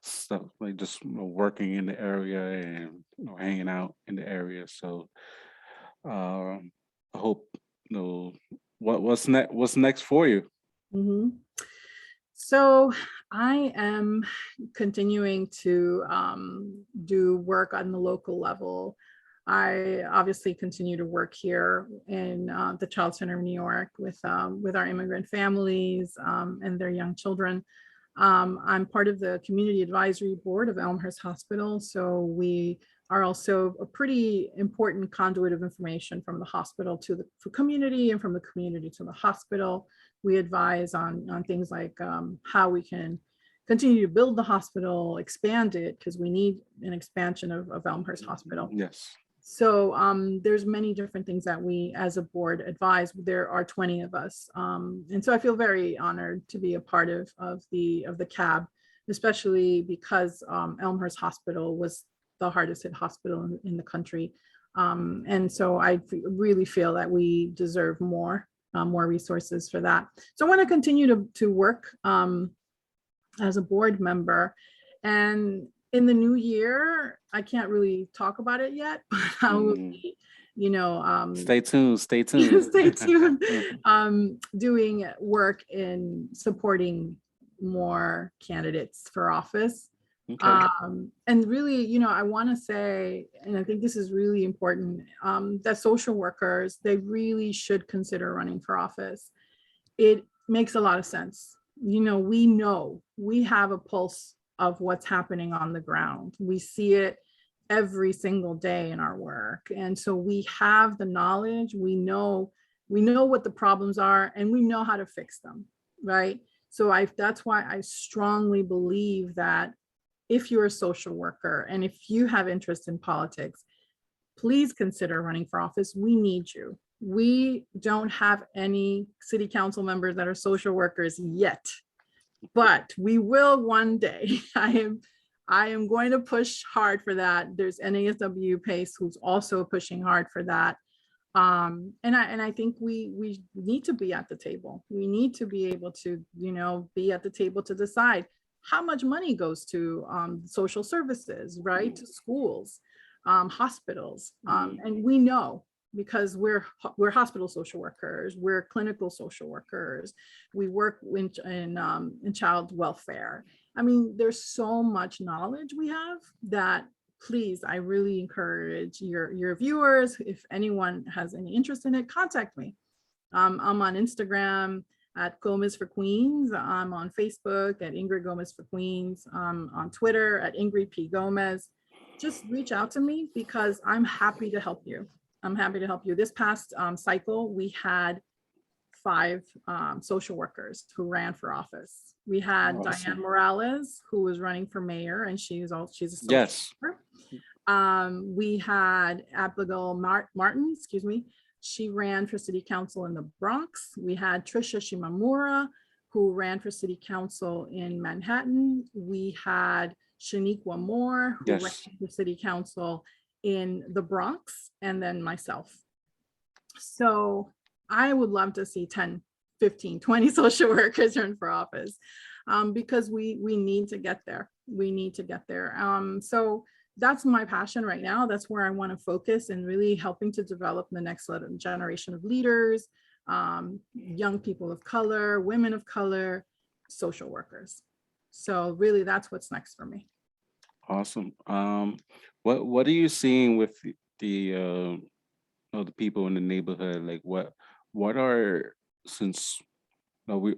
stuff like just working in the area and hanging out in the area. So I hope what's next for you. Mhm. So I am continuing to do work on the local level. I obviously continue to work here in the Child Center of New York with our immigrant families and their young children. I'm part of the community advisory board of Elmhurst Hospital, so we are also a pretty important conduit of information from the hospital to the community, and from the community to the hospital. We advise on things like how we can continue to build the hospital, expand it, because we need an expansion of Elmhurst Hospital. Yes. So there's many different things that we as a board advise. There are 20 of us. And so I feel very honored to be a part of the CAB, especially because Elmhurst Hospital was the hardest hit hospital in the country. And so I really feel that we deserve more resources for that. So I want to continue to work as a board member. And in the new year, I can't really talk about it yet, but I will be, stay tuned. stay tuned, doing work in supporting more candidates for office. Okay. And really, I want to say, and I think this is really important, that social workers, they really should consider running for office. It makes a lot of sense. We have a pulse of what's happening on the ground. We see it every single day in our work. And so we have the knowledge, we know what the problems are, and we know how to fix them, right? So that's why I strongly believe that if you're a social worker and if you have interest in politics, please consider running for office. We need you. We don't have any city council members that are social workers yet, but we will one day. I am going to push hard for that. There's NASW PACE who's also pushing hard for that. And I think we need to be at the table. We need to be able to, be at the table to decide how much money goes to social services, right? To schools, hospitals. And we know, because we're hospital social workers, we're clinical social workers, we work in child welfare. I mean, there's so much knowledge we have that, please, I really encourage your viewers, if anyone has any interest in it, contact me. I'm on Instagram at Gomez for Queens. I'm on Facebook at Ingrid Gomez for Queens. On Twitter at Ingrid P. Gomez. Just reach out to me, because I'm happy to help you. I'm happy to help you. This past cycle, we had 5 social workers who ran for office. We had Awesome. Diane Morales, who was running for mayor, and she's a social Yes. worker. We had Abigail Martin, she ran for city council in the Bronx. We had Trisha Shimamura, who ran for city council in Manhattan. We had Shaniqua Moore, who ran for city council in the Bronx, and then myself. So I would love to see 10, 15, 20 social workers run for office, because we need to get there. We need to get there. So that's my passion right now. That's where I want to focus, and really helping to develop the next generation of leaders, young people of color, women of color, social workers. So really, that's what's next for me. Awesome. What are you seeing with the the people in the neighborhood? Like what are, since we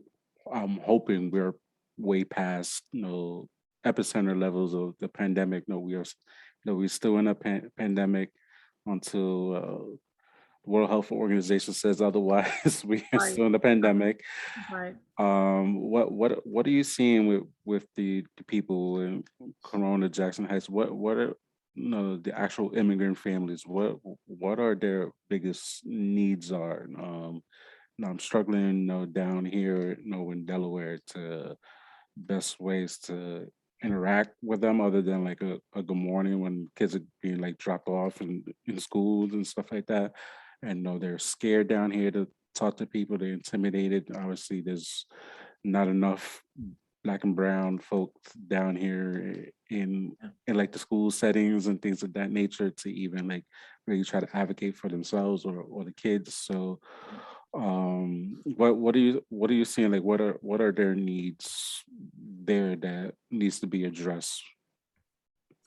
I'm hoping we're way past epicenter levels of the pandemic. No, we're still in a pandemic until the World Health Organization says otherwise. We are Right, still in the pandemic. right. What are you seeing with the people in Corona, Jackson Heights? What are the actual immigrant families? What are their biggest needs are? I'm struggling, down here, in Delaware, to best ways to interact with them other than like a good morning when kids are being like dropped off in schools and stuff like that. And they're scared down here to talk to people. They're intimidated. Obviously, there's not enough Black and brown folks down here in like the school settings and things of that nature to even like really try to advocate for themselves or the kids. So what are you seeing, like what are their needs there that needs to be addressed?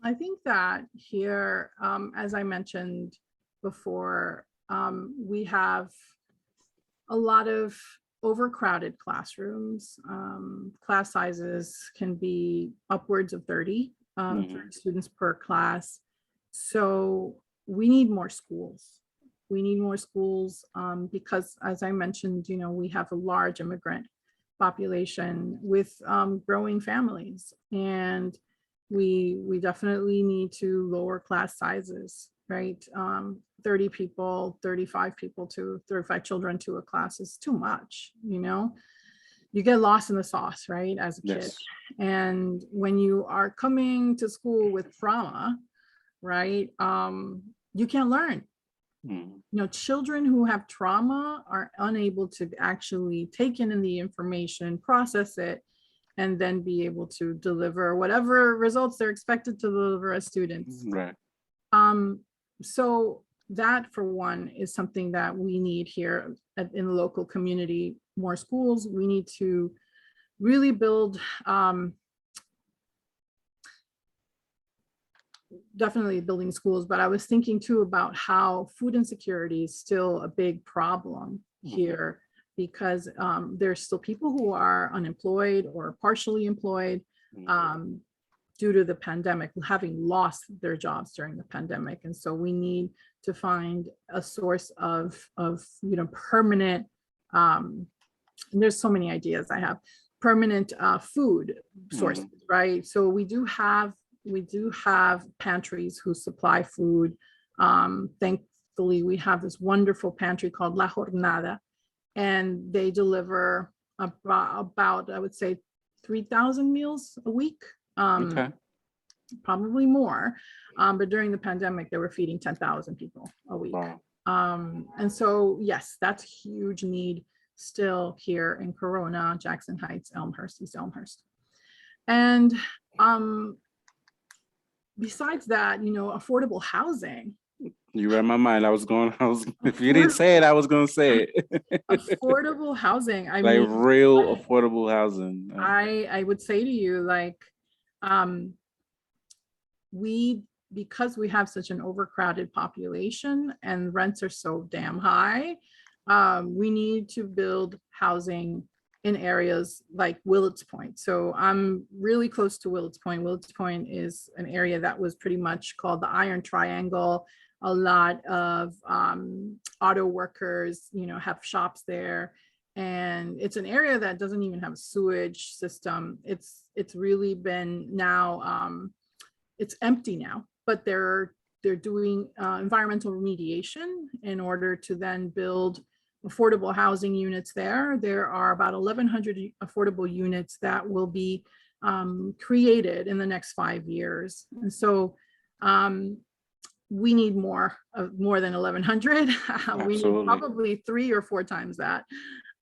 I think that here, as I mentioned before, we have a lot of overcrowded classrooms. Class sizes can be upwards of 30, 30 students per class. So we need more schools. We need more schools, because, as I mentioned, we have a large immigrant population with growing families, and we definitely need to lower class sizes, right? 30 people, 35 people to 35 children to a class is too much. You get lost in the sauce, right, as a kid. Yes. And when you are coming to school with trauma, right, you can't learn. Mm. Children who have trauma are unable to actually take in the information, process it, and then be able to deliver whatever results they're expected to deliver as students. Right. So that, for one, is something that we need here in the local community. More schools. We need to really build, definitely building schools, but I was thinking too about how food insecurity is still a big problem here, because there's still people who are unemployed or partially employed due to the pandemic, having lost their jobs during the pandemic. And so we need to find a source of permanent, and there's so many ideas I have, permanent food sources, right? So we do have pantries who supply food. Thankfully, we have this wonderful pantry called La Jornada, and they deliver about I would say 3,000 meals a week. Okay. Probably more, but during the pandemic, they were feeding 10,000 people a week. Wow. And so, yes, that's a huge need still here in Corona, Jackson Heights, Elmhurst, East Elmhurst. And besides that, affordable housing. You read my mind. If you didn't say it, I was gonna say it. Affordable housing. I Like mean, real affordable housing. I would say to you, like, because we have such an overcrowded population and rents are so damn high, we need to build housing in areas like Willets Point. So I'm really close to Willets Point. Willets Point is an area that was pretty much called the Iron Triangle. A lot of auto workers, have shops there. And it's an area that doesn't even have a sewage system. It's really been now, it's empty now, but they're doing environmental remediation in order to then build affordable housing units there. There are about 1,100 affordable units that will be created in the next 5 years. And so we need more than 1,100. We need Absolutely. probably 3 or 4 times that.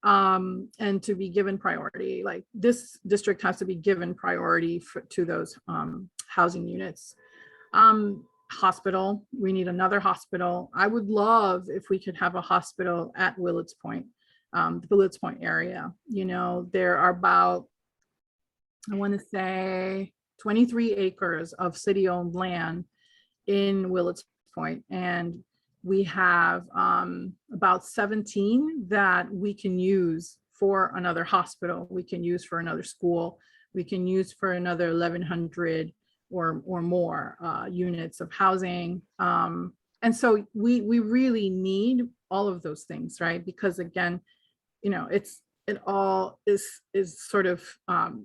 And to be given priority, like this district has to be given priority to those housing units. Hospital, we need another hospital. I would love if we could have a hospital at Willets Point, the Willets Point area. You know, there are about, I want to say 23 acres of city-owned land in Willets Point, and we have about 17 that we can use for another hospital, we can use for another school, we can use for another 1,100 or more units of housing. And so we really need all of those things, right? Because again, you know, it all is sort of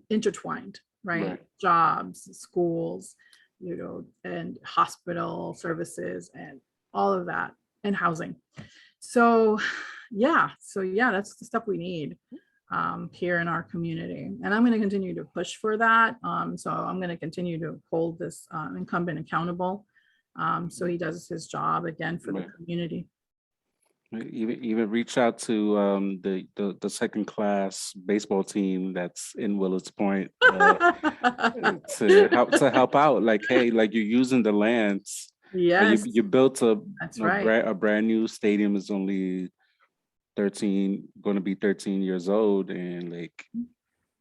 intertwined, right? Right. Jobs, schools, you know, and hospital services and all of that, and housing. So yeah, that's the stuff we need here in our community. And I'm going to continue to push for that. So I'm going to continue to hold this incumbent accountable. So he does his job again for the Right. community. Even reach out to the second class baseball team that's in Willets Point to help out. Like, hey, like you're using the lands. Yes, You built that's right. a brand new stadium is only 13, going to be 13 years old, and like,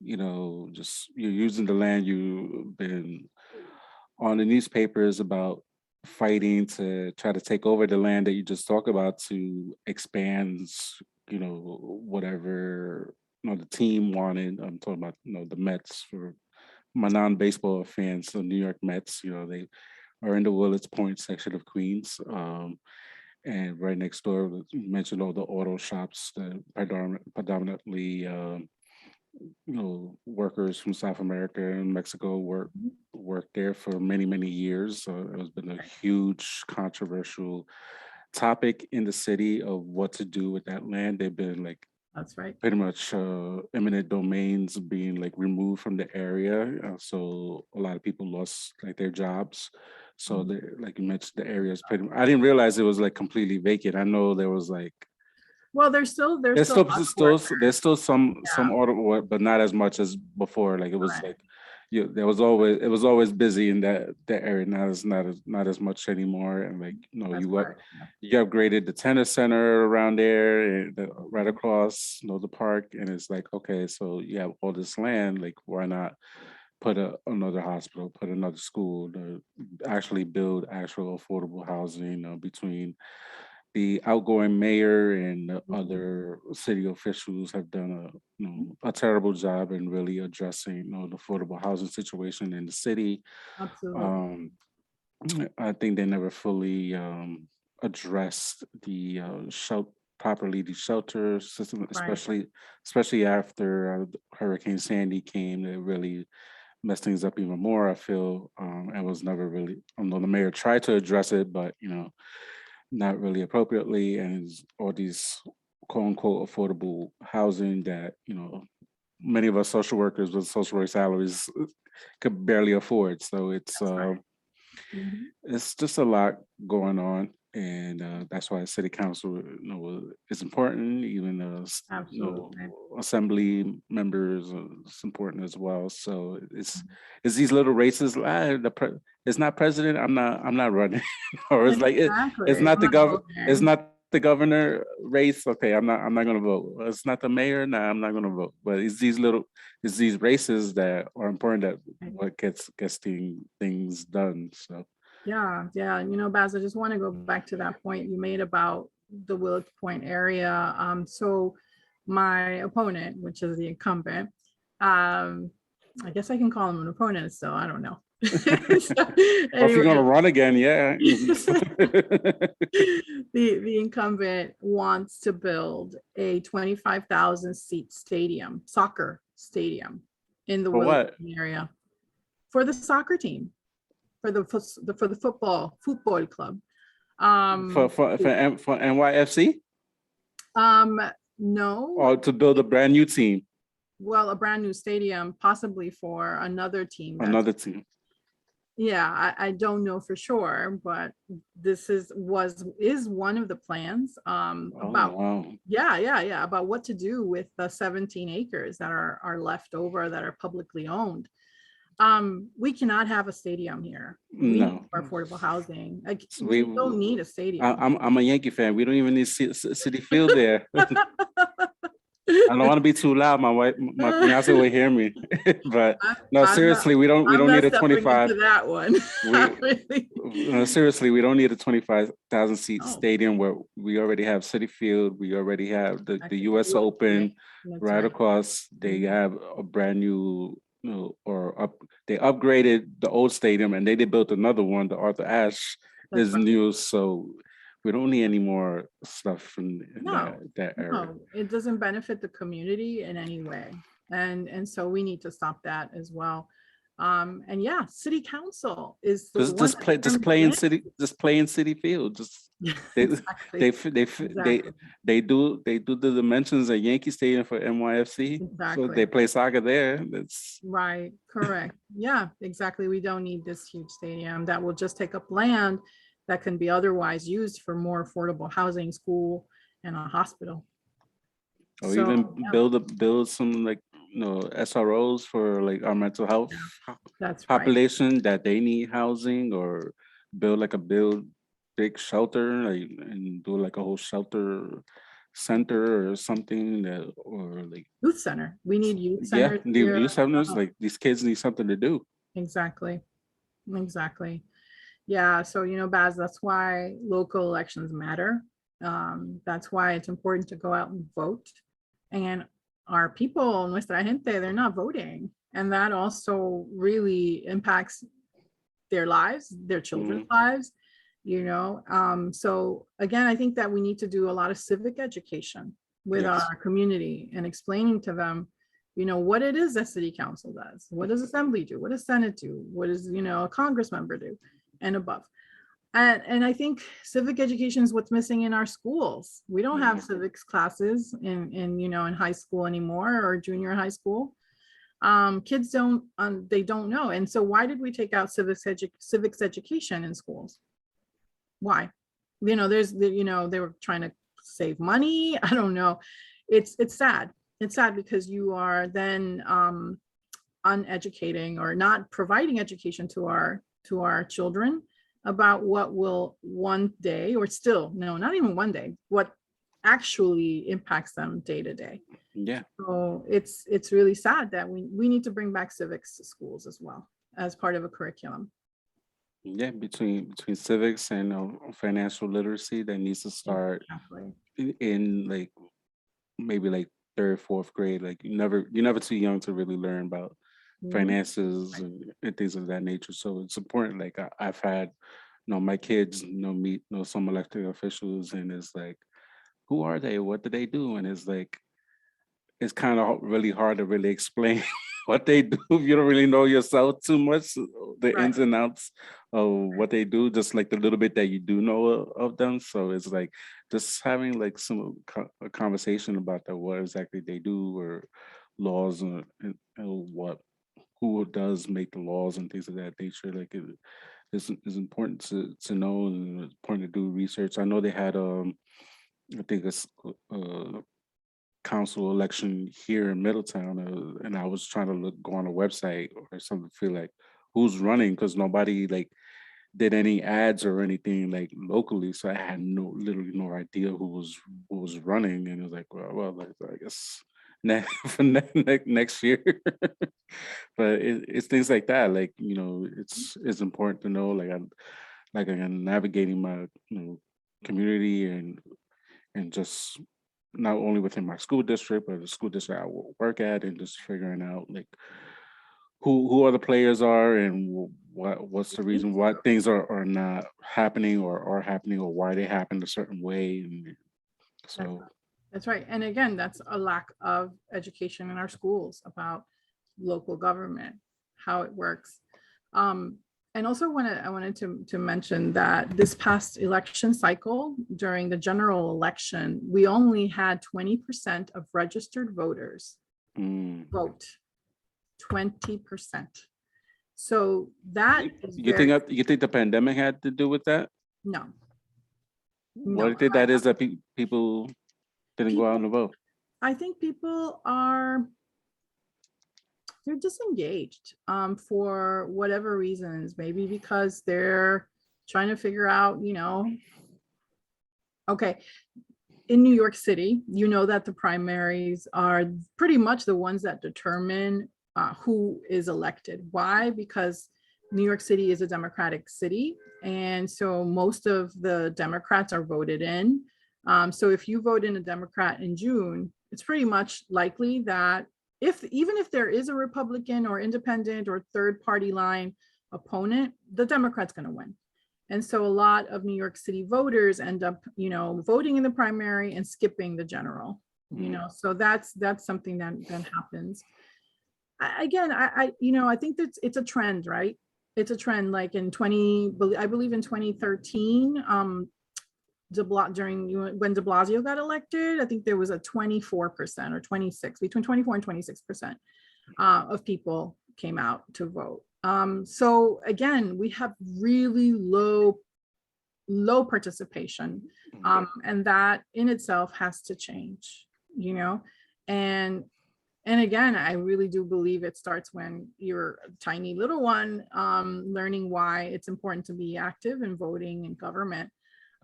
you know, just you're using the land. You've been on the newspapers about fighting to try to take over the land that you just talked about to expand, you know, whatever, you know, the team wanted. I'm talking about, you know, the Mets, for my non-baseball fans, the New York Mets, you know, they are in the Willets Point section of Queens. And right next door, you mentioned all the auto shops that predominantly you know, workers from South America and Mexico work there for many years. So it has been a huge controversial topic in the city of what to do with that land. They've been like That's right. pretty much eminent domains being like removed from the area. So a lot of people lost like their jobs. So like you mentioned, the area is pretty. I didn't realize it was like completely vacant. I know there was like Well, there's still lots of work there. there's still some Yeah. auto work, but not as much as before. Like it was Right. like there was always busy in that area. Not as much anymore. And like, you know, That's you correct. Yeah. you upgraded the tennis center around there, and right across, you know, the park. And it's like, okay, so you have all this land. Like, why not put another hospital, put another school, to actually build actual affordable housing between the outgoing mayor and the other city officials have done a terrible job in really addressing, you know, the affordable housing situation in the city. Absolutely. I think they never fully addressed the properly the shelter system, Right. especially after Hurricane Sandy came. It really messed things up even more, I feel. And was never really, although the mayor tried to address it, but you know, not really appropriately, and all these quote unquote affordable housing that, you know, many of us social workers with social work salaries could barely afford. So That's right. Mhm. it's just a lot going on, and that's why city council, you know, is important. Even you know, Absolutely. assembly members, it's important as well. So it's these little races. It's not president. I'm not running, or it's like it's Exactly. not I'm the not it's voting. not the governor race. Okay, I'm not gonna vote. It's not the mayor. Nah, I'm not gonna vote. But it's these races that are important, that what gets things done. So. Yeah, yeah. You know, Baz, I just want to go back to that point you made about the Willets Point area. So my opponent, which is the incumbent, I guess I can call him an opponent still. I don't know. So, Or if you're gonna anyway, run again, yeah. the incumbent wants to build a 25,000 seat stadium, soccer stadium in the For Willets what? area for the soccer team, for the football club. For Um, for NYFC, no, or to build a brand new team, well, a brand new stadium, possibly for another team that's another team. I don't know for sure, but this is one of the plans Oh, about, wow. yeah, about what to do with the 17 acres that are left over that are publicly owned. We cannot have a stadium here. We need No. more affordable housing. Like, So we don't need a stadium. I'm a Yankee fan. We don't even need City Field there. I don't want to be too loud. My wife, my fiance will hear me. But no, I'm not, seriously, we I'm don't not need a stepping 25. into that one. We Really. seriously, we don't need a 25,000 seat No. stadium where we already have City Field. We already have the Exactly. US Open That's right right. across. They Mhm. have a brand new, they upgraded the old stadium and they built another one. The Arthur Ashe That's is right. new, so we don't need any more stuff from No, that area. no, it doesn't benefit the community in any way. And so we need to stop that as well. And yeah, city council is the one Just that play, determines land. just play in City Field. Just they Exactly, they f- they f- exactly, they do the dimensions at Yankee Stadium for NYFC, so exactly. they play soccer there. That's Right, correct. Yeah, exactly. We don't need this huge stadium that will just take up land that can be otherwise used for more affordable housing, school, and a hospital. or even So yeah, build some like SROs for like our mental health that's right. population that they need housing, or build big shelter like, and do like a whole shelter center or something that, or like Youth center. We need youth yeah, centers the here. youth centers, like these kids need something to do. Exactly. Exactly. Yeah. So, Baz, that's why local elections matter. That's why it's important to go out and vote. And our people, nuestra gente, they're not voting. And that also really impacts their lives, their children's lives, So again, I think that we need to do a lot of civic education with Yes. our community and explaining to them, what it is that city council does. What does assembly do? What does Senate do? What does, a Congress member do and above? And I think civic education is what's missing in our schools. We don't have civics classes in high school anymore, or junior high school. Kids they don't know. And so why did we take out civics education in schools? Why? They were trying to save money. I don't know. It's sad. It's sad because you are then uneducating or not providing education to our children about what will one day, or still, no, not even one day, what actually impacts them day to day. Yeah. So it's really sad that we need to bring back civics to schools as well as part of a curriculum. Yeah, between civics and financial literacy, that needs to start Exactly. in like maybe like third, fourth grade. Like you're never too young to really learn about finances and things of that nature. So it's important. Like I've had, my kids, meet, some elected officials, and it's like, who are they? What do they do? And it's like, it's kind of really hard to really explain what they do if you don't really know yourself too much, the ins and outs of what they do, just like the little bit that you do know of them. So it's like just having like a conversation about that, what exactly they do, or laws, and who does make the laws and things of that nature. Like it's important to know, and it's important to do research. I know they had I think it's council election here in Middletown, and I was trying to go on a website or something to feel like who's running, because nobody like did any ads or anything like locally, so I had literally no idea who was running, and it was like, well, like, I guess for next year. But it's things like that, like it's important to know, like I'm navigating my community, and just not only within my school district, but the school district I work at, and just figuring out like who other players are, and what's the reason why things are not happening, or are happening, or why they happen a certain way. And so that's right. And again, that's a lack of education in our schools about local government, how it works. And also I wanted to mention that this past election cycle, during the general election, we only had 20% of registered voters vote. 20%. So that is You think very, you think the pandemic had to do with that? no, What do no. you think that is that people didn't go out People, and vote? I think people are, they're disengaged for whatever reasons, maybe because they're trying to figure out, okay, in New York City, you know that the primaries are pretty much the ones that determine who is elected. Why? Because New York City is a Democratic city. And so most of the Democrats are voted in. So if you vote in a Democrat in June, it's pretty much likely that even if there is a Republican or independent or third party line opponent, the Democrat's going to win. And so a lot of New York City voters end up, voting in the primary and skipping the general, so that's something that happens. I think that it's a trend, right? It's a trend. Like I believe in 2013, when de Blasio got elected, I think there was a 24% or 26, between 24 and 26% of people came out to vote. So again, we have really low participation, and that in itself has to change, and again, I really do believe it starts when you're a tiny little one, learning why it's important to be active in voting in government.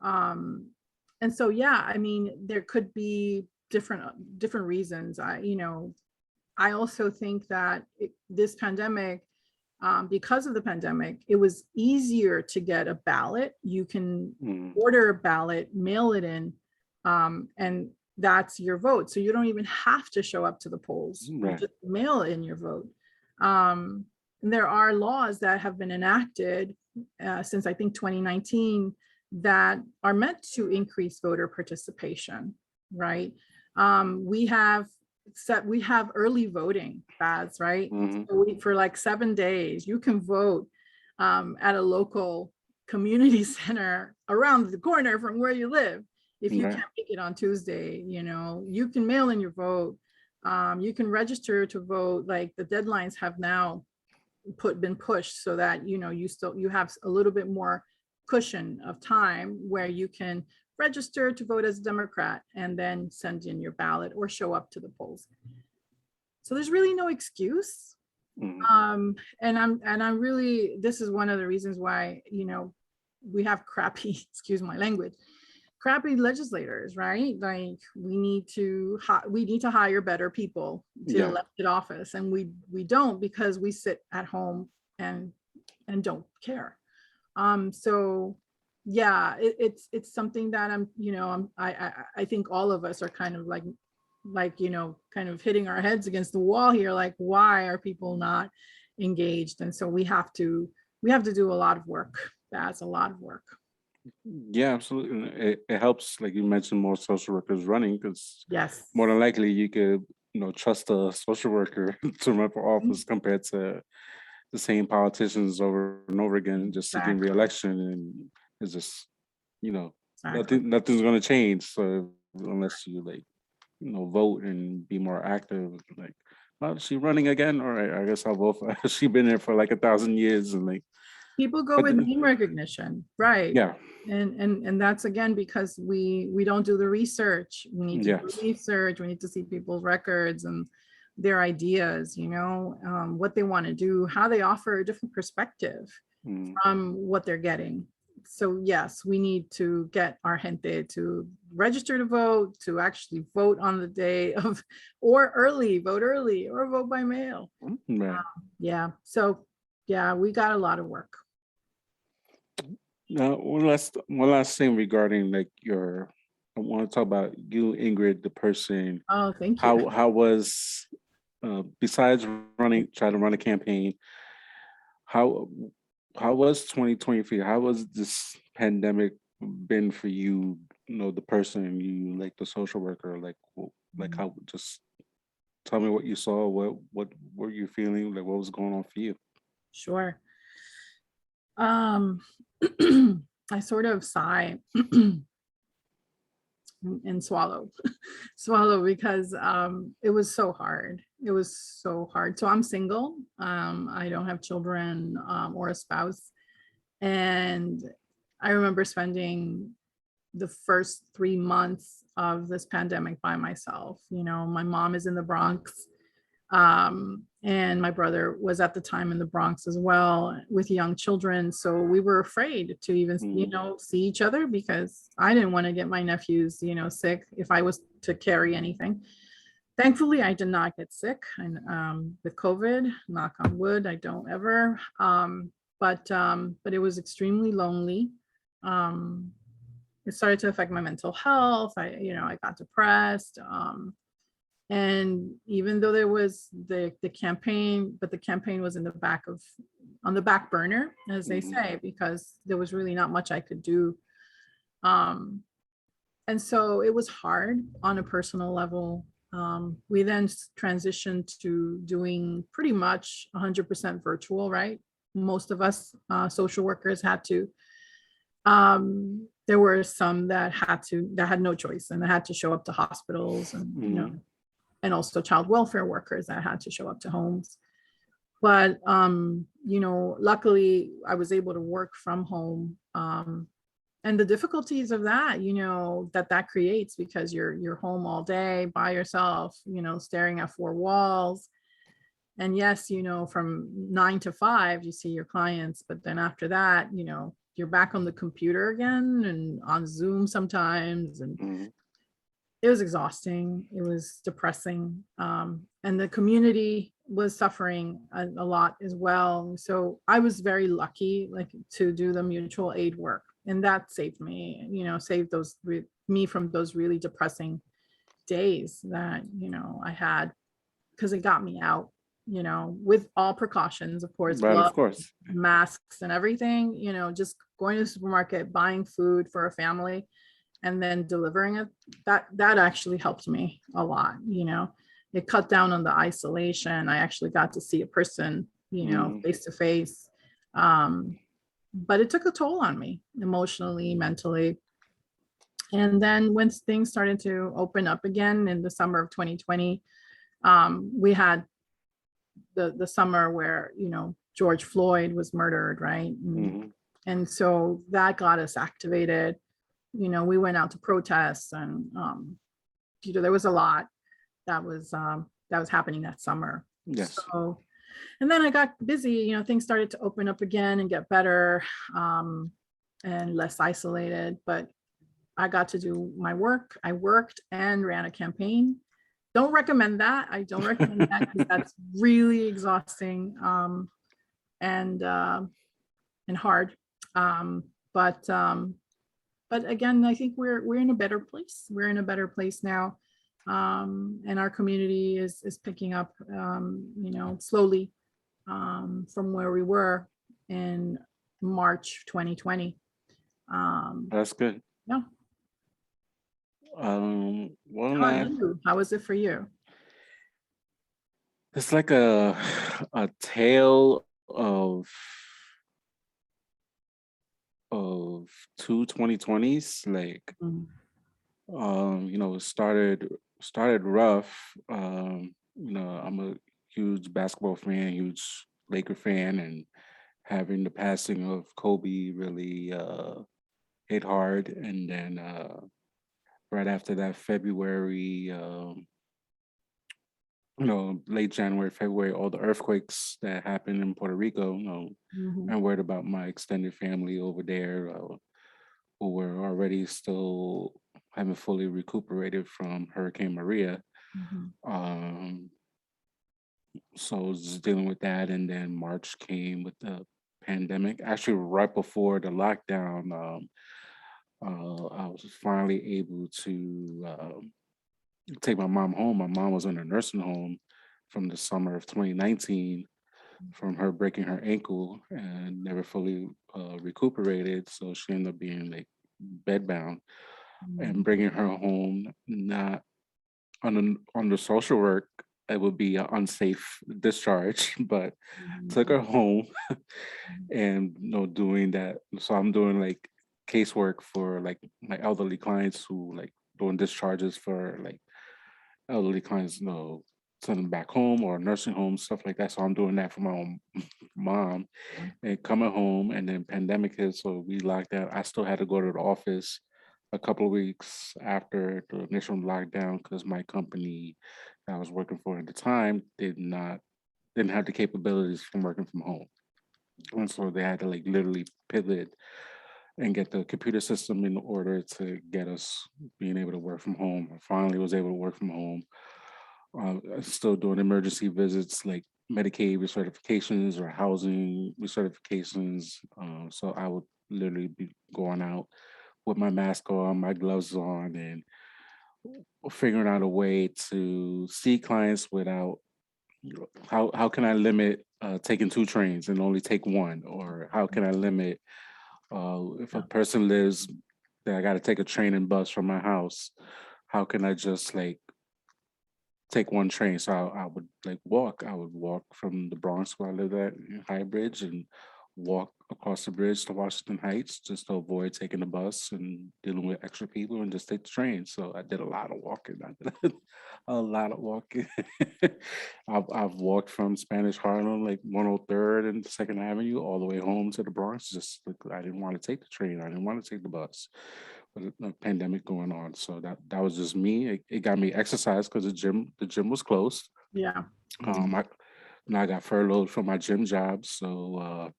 And so, yeah, I mean, there could be different reasons. I also think that this pandemic, because of the pandemic, it was easier to get a ballot. You can order a ballot, mail it in, and that's your vote. So you don't even have to show up to the polls. Right. You just mail in your vote. And there are laws that have been enacted since I think 2019 that are meant to increase voter participation, right? We have early voting paths, right? So for like 7 days, you can vote at a local community center around the corner from where you live. If you can't make it on Tuesday, you can mail in your vote. You can register to vote. Like the deadlines have now been pushed so that you have a little bit more cushion of time where you can register to vote as a Democrat and then send in your ballot or show up to the polls. So there's really no excuse. And I'm really, this is one of the reasons why, we have crappy, excuse my language, crappy legislators, right? Like we need to hire better people to elected office, and we don't, because we sit at home and don't care. So yeah, it's something that I think all of us are kind of kind of hitting our heads against the wall here. Like, why are people not engaged? And so we have to do a lot of work. That's a lot of work. Yeah, absolutely. It helps, like you mentioned, more social workers running, because Yes. more than likely you could, trust a social worker to run for office compared to the same politicians over and over again, just seeking re-election, and it's just, nothing's going to change. So unless you vote and be more active, like, oh, is she running again? All right, I guess I'll vote for her. She been there for like 1,000 years, and people go with name recognition, right? Yeah. And that's again because we don't do the research. We need to do research. We need to see people's records and their ideas, what they want to do, how they offer a different perspective from what they're getting. So yes, we need to get our gente to register to vote, to actually vote on the day of, or vote early, or vote by mail. Yeah. So yeah, we got a lot of work. Now, one last thing regarding I want to talk about you, Ingrid, the person. Oh, thank you. How was, besides trying to run a campaign, how was 2023? How was this pandemic been for you? The person you, like the social worker, how, just tell me what you saw. What were you feeling? Like, what was going on for you? Sure. I sort of sigh and swallow because it was so hard. It was so hard. So I'm single. I don't have children or a spouse. And I remember spending the first 3 months of this pandemic by myself. You know, my mom is in the Bronx. And my brother was at the time in the Bronx as well with young children. So we were afraid to even, Mhm. see each other because I didn't want to get my nephews, sick if I was to carry anything. Thankfully, I did not get sick and with COVID, knock on wood, I don't ever. But it was extremely lonely. Um, it started to affect my mental health. I got depressed. And even though there was the campaign, but the campaign was on the back burner, as they Mhm. say, because there was really not much I could do. Um, and so it was hard on a personal level. We then transitioned to doing pretty much 100% virtual, right? Most of us social workers had to. There were some that had no choice and that had to show up to hospitals and Mhm. and also child welfare workers that had to show up to homes. But luckily I was able to work from home. And the difficulties of that, that creates because you're home all day by yourself, staring at four walls. And yes, from 9 to 5, you see your clients, but then after that, you're back on the computer again and on Zoom sometimes. And Mhm. it was exhausting. It was depressing. And the community was suffering a lot as well. So I was very lucky, like to do the mutual aid work. And that saved me, saved me from those really depressing days that, I had because it got me out, with all precautions, of course, Right, of gloves, course. masks and everything, just going to the supermarket, buying food for a family and then delivering it, that actually helped me a lot. It cut down on the isolation. I actually got to see a person, Mhm. face to face. But it took a toll on me emotionally, mentally. And then when things started to open up again in the summer of 2020, we had the summer where George Floyd was murdered, right? Mhm. And so that got us activated. We went out to protests, and there was a lot that was happening that summer. Yes. So, and then I got busy. Things started to open up again and get better, um, and less isolated. But I got to do my work. I worked and ran a campaign. Don't recommend that. I don't recommend that because that's really exhausting, and hard. Um, but um, but again, I think we're in a better place. We're in a better place now, and our community is picking up, slowly, from where we were in March 2020. Um, That's good. yeah. One How about last, you? How was it for you? it's like a tale of two 2020s. Like, Mm, it started rough. I'm a huge basketball fan, huge Laker fan, and having the passing of Kobe really hit hard. And then right after that, February, late January, February, all the earthquakes that happened in Puerto Rico. mhm, I'm worried about my extended family over there, who were already still haven't fully recuperated from Hurricane Maria. mhm, Um, so I was just dealing with that, and then March came with the pandemic. Actually, right before the lockdown, I was finally able to take my mom home. My mom was in a nursing home from the summer of 2019 from her breaking her ankle and never fully recuperated. So she ended up being like bedbound, and mhm, bringing her home, not on the social work, it would be an unsafe discharge, but took mhm, her home mhm, and doing that. So I'm doing like casework for like my elderly clients who like doing discharges for like elderly clients, send them back home or nursing home, stuff like that. So I'm doing that for my own mom and coming home, and then pandemic hit, so we locked down. I still had to go to the office a couple of weeks after the initial lockdown because my company that I was working for at the time didn't have the capabilities from working from home. And so they had to like literally pivot and get the computer system in order to get us being able to work from home. I finally was able to work from home. Still doing emergency visits like Medicaid recertifications or housing recertifications. So I would literally be going out with my mask on, my gloves on, and figuring out a way to see clients without how can I limit taking two trains and only take one, or how can I limit if a Yeah. person lives that I got to take a train and bus from my house, how can I just like take one train? So I would like walk. I would walk from the Bronx where I lived at in High Bridge and walk across the bridge to Washington Heights just to avoid taking the bus and dealing with extra people and just take the train. So I did a lot of walking. I did a lot of walking. I've walked from Spanish Harlem, like 103rd and Second Avenue, all the way home to the Bronx. Just like, I didn't want to take the train. I didn't want to take the bus with a pandemic going on. So that was just me. It got me exercise because the gym was closed. Yeah. I Now I got furloughed from my gym job. So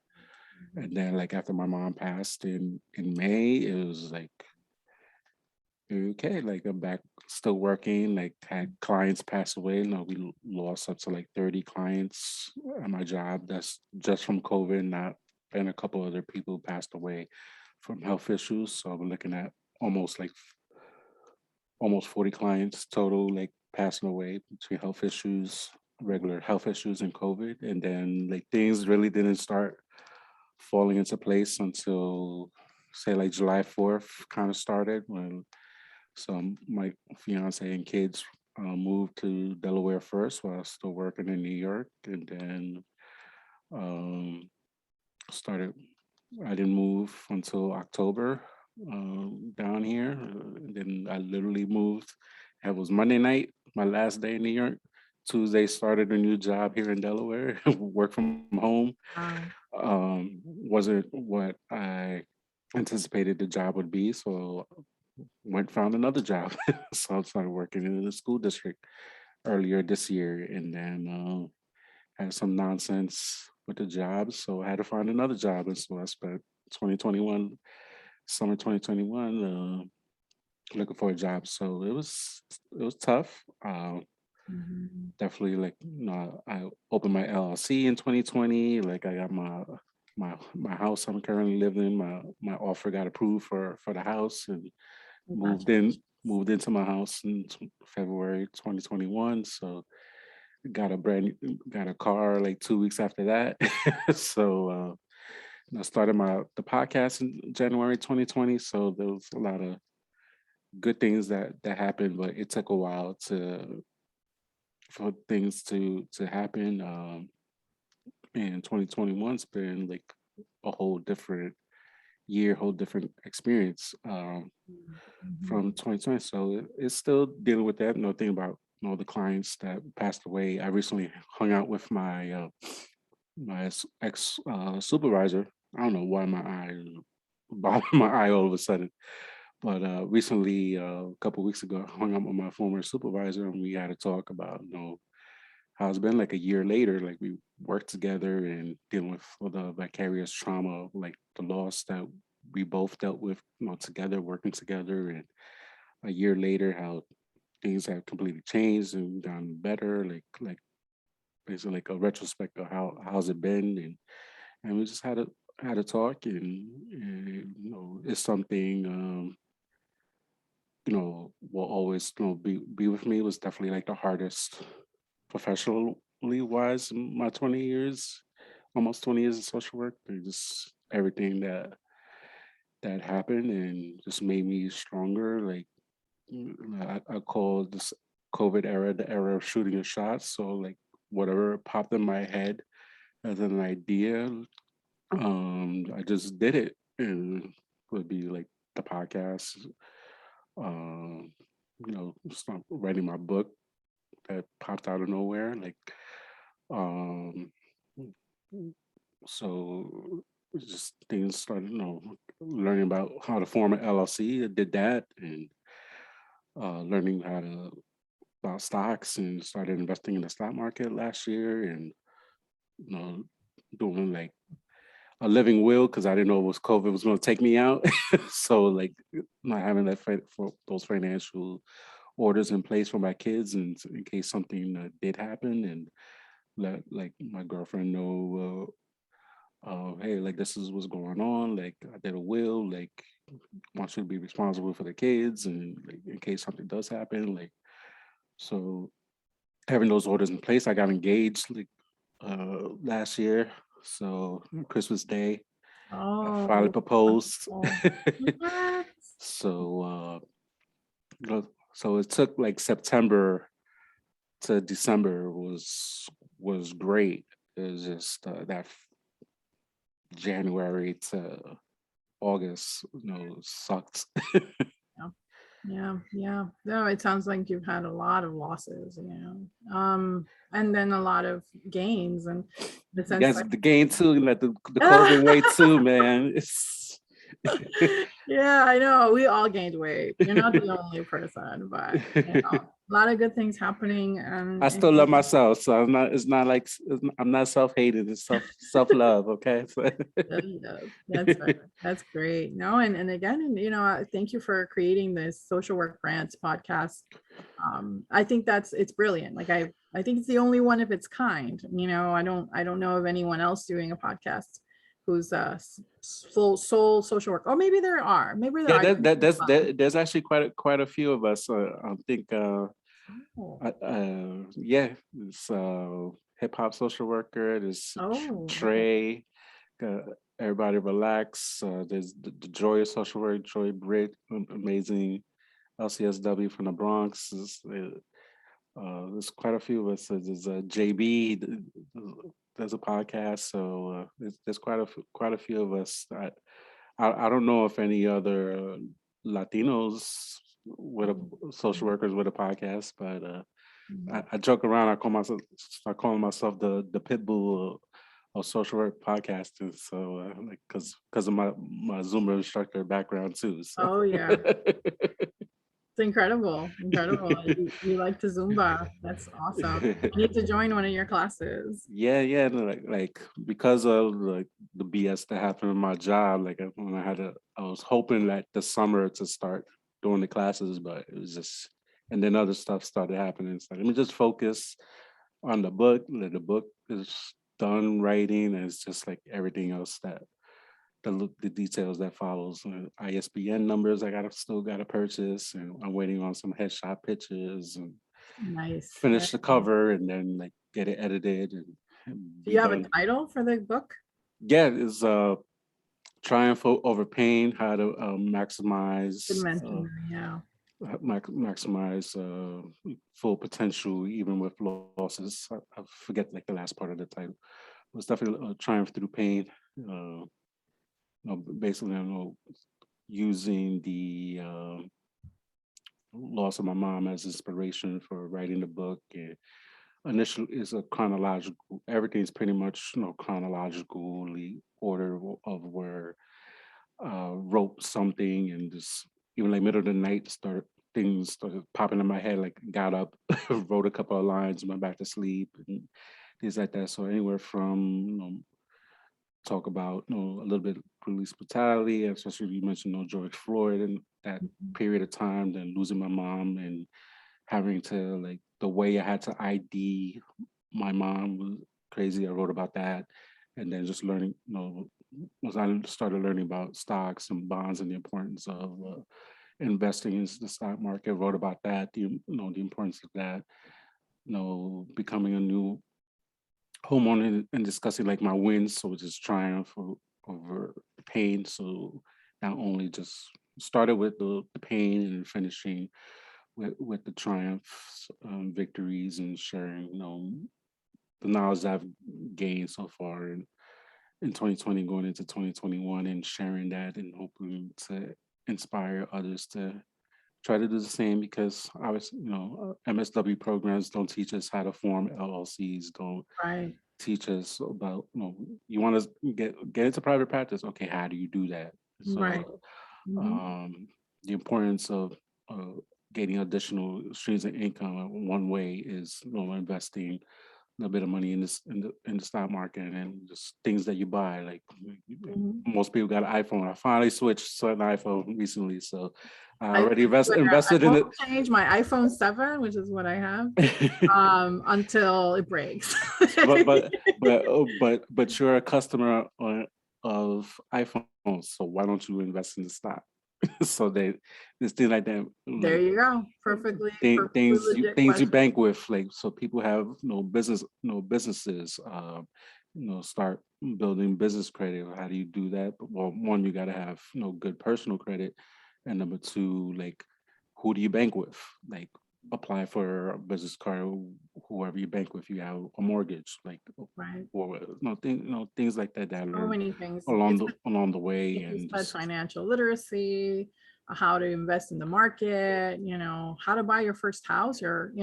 and then like after my mom passed in May, it was like okay, like I'm back still working. Like had clients pass away. No, we lost up to like 30 clients at my job. That's just from COVID, not and a couple other people passed away from health issues. So we're looking at almost like almost 40 clients total, like passing away between health issues, regular health issues, and COVID. And then like things really didn't start falling into place until say like July 4th kind of started when my fiance and kids moved to Delaware first while I was still working in New York, and then um, started. I didn't move until October down here. And then I literally moved. It was Monday night, my last day in New York. Tuesday started a new job here in Delaware, work from home. Wow. Wasn't what I anticipated the job would be, so went found another job. So I started working in the school district earlier this year, and then had some nonsense with the job, so I had to find another job, and so I spent 2021, summer 2021, looking for a job. So it was tough. Mhm. Definitely, like I opened my LLC in 2020. Like I got my house I'm currently living in. My offer got approved for the house, and moved in Congratulations. moved into my house in February 2021. So got a car like 2 weeks after that. So I started the podcast in January 2020. So there was a lot of good things that happened, but it took a while to for things to happen. And 2021's been like a whole different year, whole different experience. Mhm. From 2020. So it's still dealing with that. No thing about the clients that passed away. I recently hung out with my ex supervisor. I don't know why my eye bothered my eye all of a sudden, but recently, a couple weeks ago, I hung out with my former supervisor, and we had to talk about how it's been like a year later. Like we worked together and dealing with all the vicarious trauma, like the loss that we both dealt with, together, working together, and a year later, how things have completely changed and gotten better. Like basically like a retrospect of how's it been, and we just had a talk, and it's something will always be with me. It was definitely like the hardest professionally wise in my 20 years, almost 20 years of social work. And just everything that happened and just made me stronger. Like I call this COVID era the era of shooting your shots. So like whatever popped in my head as an idea, I just did it. And it would be like the podcast, start writing my book, that popped out of nowhere. Um, so just things started, learning about how to form an LLC. I did that, and learning how to about stocks, and started investing in the stock market last year, and you know doing like a living will because I didn't know was COVID was going to take me out. So like not having for those financial orders in place for my kids, and in case something did happen, and let like my girlfriend know, hey, like this is what's going on. Like I did a will. Like I want you to be responsible for the kids, and like in case something does happen, like so having those orders in place. I got engaged like last year, so Christmas Day I finally Oh, proposed. wonderful. Congrats. So so it took like September to December was great. It was just that January to August, sucked. Yeah, yeah, yeah. No, it sounds like you've had a lot of losses, and then a lot of gains, and the sense Yes, like the game too, like the COVID way too, man. It's yeah, I know. We all gained weight. You're not the only person, but a lot of good things happening. I And still love myself, so I'm not. It's not like I'm not self-hated. It's self love. Okay. So. yeah, that's right. That's great. No, and again, and thank you for creating this social work grants podcast. I think it's brilliant. Like I think it's the only one of its kind. I don't know of anyone else doing a podcast who's full soul social work. Or maybe there Yeah, are. there's actually quite a few of us. I think Oh, yeah, it's hip hop social worker. There's oh, okay. Trey. Uh, Everybody relax. There's the Joy social work, Joy Britt, amazing LCSW from the Bronx. There's quite a few of us. There's JB. There's a podcast, so there's quite a few of us. I don't know if any other Latinos with a social workers with a podcast, but I joke around. I calling myself the pit bull of social work podcasting. So like because of my Zumba instructor background too. So Oh yeah, it's incredible, incredible. You like to Zumba. That's awesome. I need to join one of your classes. yeah, and like because of like the BS that happened in my job, like when I was hoping that the summer to start doing the classes, but it was just, and then other stuff started happening. It's like let me just focus on the book. Like, the book is done writing, and it's just like everything else that the details that follows. ISBN numbers still gotta purchase, and I'm waiting on some headshot pictures and Nice. finish Very the nice. cover, and then like get it edited and Do be you have a done. title for the book? Yeah, it's triumph over pain, how to Did maximize mention that, yeah. maximize full potential even with losses. I forget like the last part of the title. It's definitely triumph through pain. Basically, using the loss of my mom as inspiration for writing the book. And initially, is a chronological. Everything's pretty much chronologically order of where wrote something, and just even like middle of the night things started popping in my head. Like got up, wrote a couple of lines, went back to sleep, and things like that. So anywhere from talk about a little bit police brutality, especially you mentioned George Floyd and that Mhm. period of time, then losing my mom and having to like the way I had to ID my mom was crazy. I wrote about that, and then just learning, once I started learning about stocks and bonds and the importance of investing in the stock market, wrote about that, the importance of that, becoming a new homeowner and discussing like my wins, so just triumph over pain. So not only just started with the pain and finishing with the triumphs, victories, and sharing, the knowledge that I've gained so far in 2020 going into 2021, and sharing that and hoping to inspire others to try to do the same because I was, MSW programs don't teach us how to form LLCs, don't Right. teach us about, you want to get into private practice. Okay, how do you do that? Right. So Mhm. um, the importance of uh, getting additional streams of income. One way is investing a little bit of money in the stock market and just things that you buy. Like Mhm. most people got an iPhone. I finally switched to an iPhone recently, so I I already swear, I invested in won't it. change my iPhone 7, which is what I have, until it breaks. but but but you're a customer of iPhones, so why don't you invest in the stock? So they this thing like that, There like you go. Perfectly, perfectly legit things you question. bank with, like so people have businesses, start building business credit. How do you do that? Well, one, you got to have good personal credit, and number two, like who do you bank with? Like apply for a business card, whoever you bank with, you have a mortgage, like Right. or things like that that I So learned many things. along It's the way, like you and said, just financial literacy, how to invest in the market, how to buy your first house, or,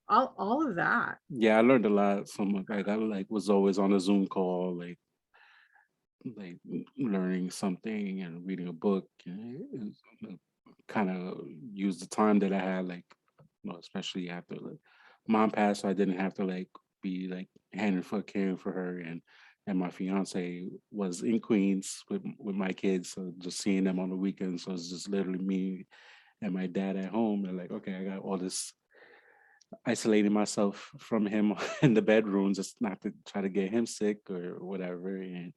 all of that. yeah, I learned a lot. Some like I was always on a Zoom call, like learning something and reading a book, and kind of use the time that I had, like especially after like mom passed, so I didn't have to like be like hand and foot caring for her, and my fiance was in Queens with my kids, so just seeing them on the weekends. So it's just literally me and my dad at home, and like okay, I got all this isolating myself from him in the bedroom, just not to try to get him sick or whatever, and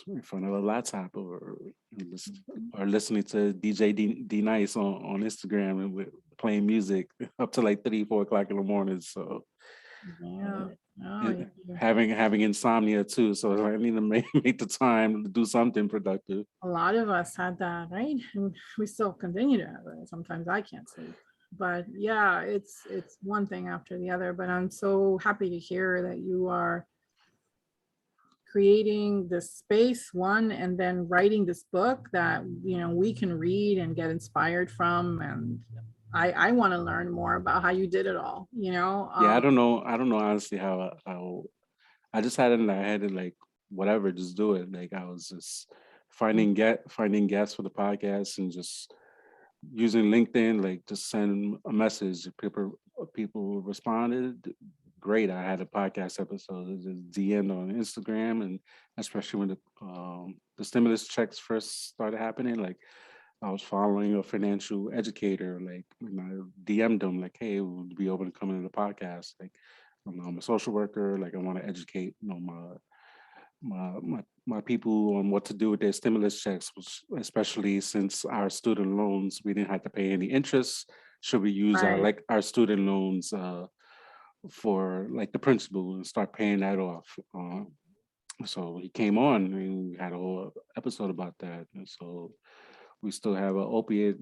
in front of a laptop or listening to DJ D Nice on Instagram and with playing music up to like 3, 4 o'clock in the morning. So Yeah. Oh, and having insomnia too. So I need to make the time to do something productive. a lot of us had that, right? And we still continue to have it. Sometimes I can't sleep. But yeah, it's one thing after the other. But I'm so happy to hear that you are creating this space, one, and then writing this book that we can read and get inspired from. And I want to learn more about how you did it all. Yeah, I don't know. I don't know honestly how I just had it in my head and like whatever, just do it. Like I was just finding guests for the podcast and just using LinkedIn, like just send a message. People responded. Great. I had a podcast episode. It just DM'd on Instagram, and especially when the stimulus checks first started happening, like I was following a financial educator, like and I DM'd them like, "Hey, would you be open to coming to the podcast?" Like, I'm a social worker. Like, I want to educate, my people on what to do with their stimulus checks, especially since our student loans, we didn't have to pay any interest. Should we use Right. our student loans for like the principal and start paying that off? So he came on and we had a whole episode about that. And so we still have an opiate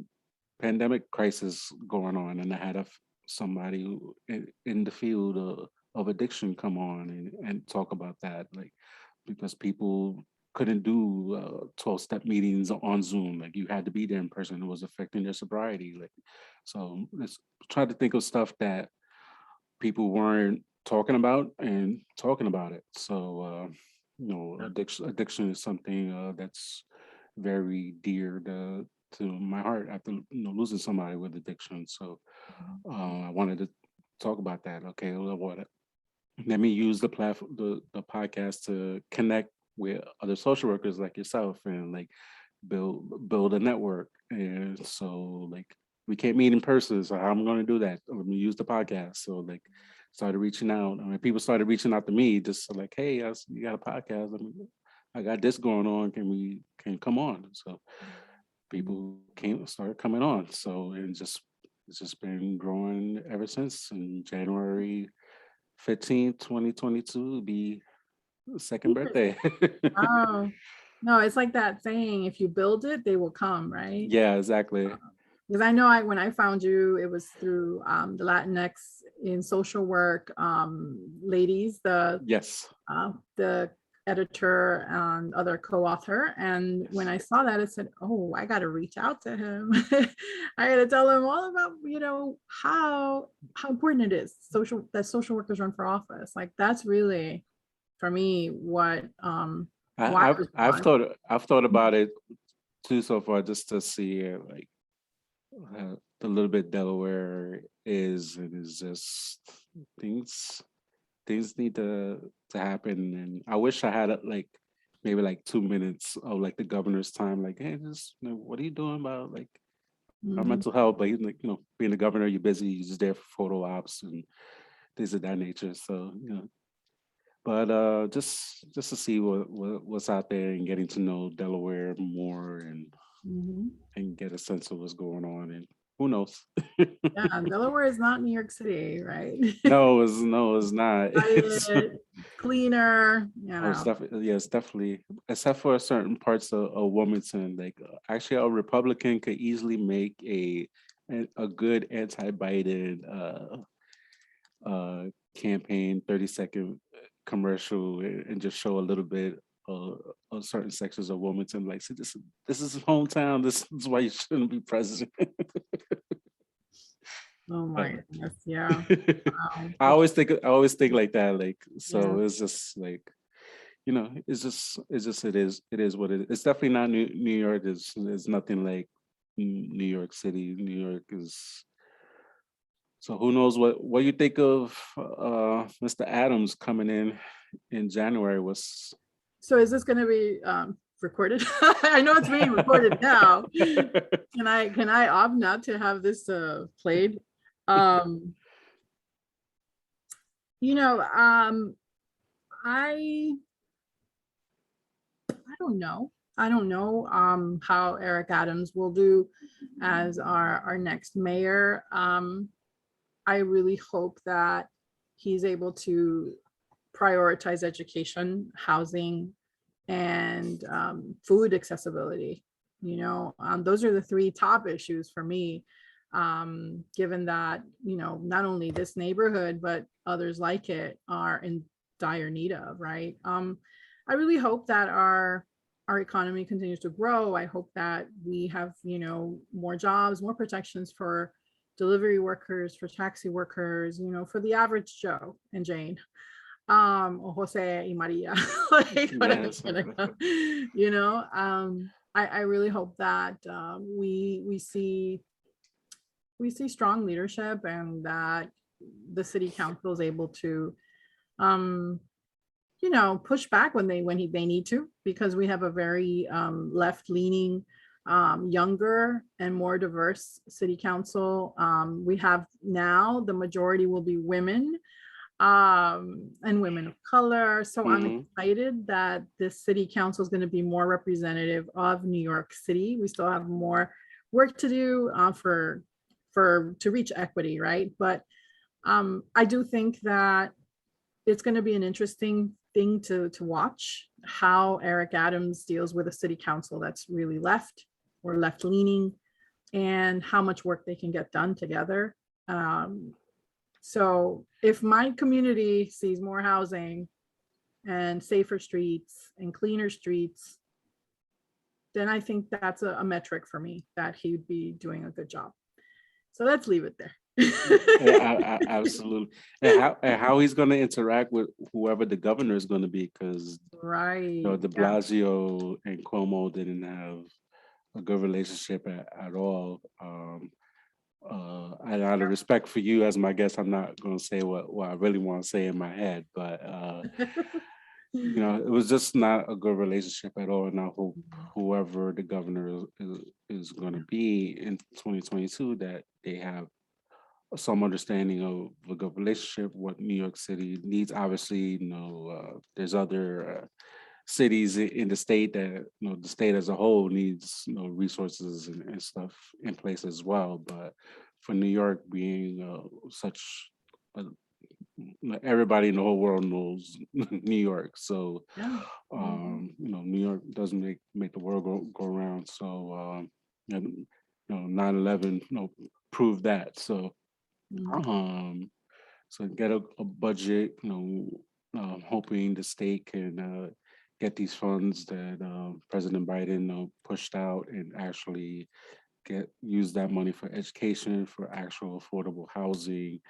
pandemic crisis going on, and I had somebody in the field of addiction come on and talk about that, like because people couldn't do 12-step meetings on Zoom, like you had to be there in person. It was affecting their sobriety, like so. Let's try to think of stuff that people weren't talking about and talking about it. So addiction is something that's very dear to my heart after losing somebody with addiction. So I wanted to talk about that. Okay, well, let me use the platform, the podcast to connect with other social workers like yourself and like build a network. And so like we can't meet in person, so I'm going to do that. Let me use the podcast. So like started reaching out. I mean, people started reaching out to me just like, hey, you got a podcast? I got this going on. Can come on? So people started coming on. So and just it's just been growing ever since. In January 15th, 2022 will be the second birthday. Oh, no, it's like that saying, if you build it, they will come, right? Yeah, exactly. Because I know when I found you, it was through the Latinx in social work ladies, Yes. the editor and other co-author. And when I saw that, I said, oh, I got to reach out to him. I got to tell him all about, how important it is that social workers run for office. Like that's really, for me, what why I was drawn. I've thought about it too so far, just to see like the little bit Delaware is, and it's just things need to happen. And I wish I had like maybe like 2 minutes of like the governor's time, like, hey, just what are you doing about like our Mhm. mental health? But like, being the governor, you're busy, you're just there for photo ops and things of that nature. So but just to see what's out there and getting to know Delaware more, Mhm. and get a sense of what's going on, and who knows. Yeah, Delaware is not New York City, right? No, it's not. It's Quiet, cleaner, oh, it's definitely, yeah, it's definitely, except for certain parts of Wilmington. Like actually, a Republican could easily make a good anti-Biden uh campaign 30-second commercial, and just show a little bit of certain sections of Wilmington. Like, see, this is his hometown. This is why you shouldn't be president. Oh Uh, my goodness, yeah. Wow. I always think like that. Like, Yeah. so it's just like, it is what it is. It's definitely not New York. There's nothing like New York City. New York is, so who knows what you think of Mr. Adams coming in January was. So is this going to be recorded? I know it's being recorded now. Can I opt not to have this played? Um, you know, I don't know. I don't know how Eric Adams will do as our next mayor. I really hope that he's able to prioritize education, housing, and food accessibility. Those are the three top issues for me, given that, not only this neighborhood, but others like it are in dire need of, right? I really hope that our economy continues to grow. I hope that we have, more jobs, more protections for delivery workers, for taxi workers, for the average Joe and Jane, or Jose y Maria, like whatever, Yes. I really hope that we see strong leadership, and that the city council is able to um push back when they need to, because we have a very left leaning, younger and more diverse city council. We have now the majority will be women, and women of color. So I'm Hmm. excited that this city council is going to be more representative of New York City. We still have more work to do to reach equity, right? But I do think that it's going to be an interesting thing to watch how Eric Adams deals with a city council that's really left or left leaning, and how much work they can get done together. Um, so if my community sees more housing and safer streets and cleaner streets, then I think that's a metric for me that he'd be doing a good job. So let's leave it there. Yeah, absolutely. And how he's going to interact with whoever the governor is going to be, because Right. De Yeah. Blasio and Cuomo didn't have a good relationship at all. And out of respect for you as my guest, I'm not going to say what I really want to say in my head, but it was just not a good relationship at all. And I hope whoever the governor is going to be in 2022, that they have some understanding of a good relationship, what New York City needs. Obviously, there's other cities in the state that, the state as a whole needs, resources and stuff in place as well. But for New York being such a, everybody in the whole world knows New York. So, Yeah. Mhm. New York doesn't make the world go around. So, and 9/11, proved that. So, Mhm. um, so get a budget, hoping the state can get these funds that President Biden pushed out and actually use that money for education, for actual affordable housing,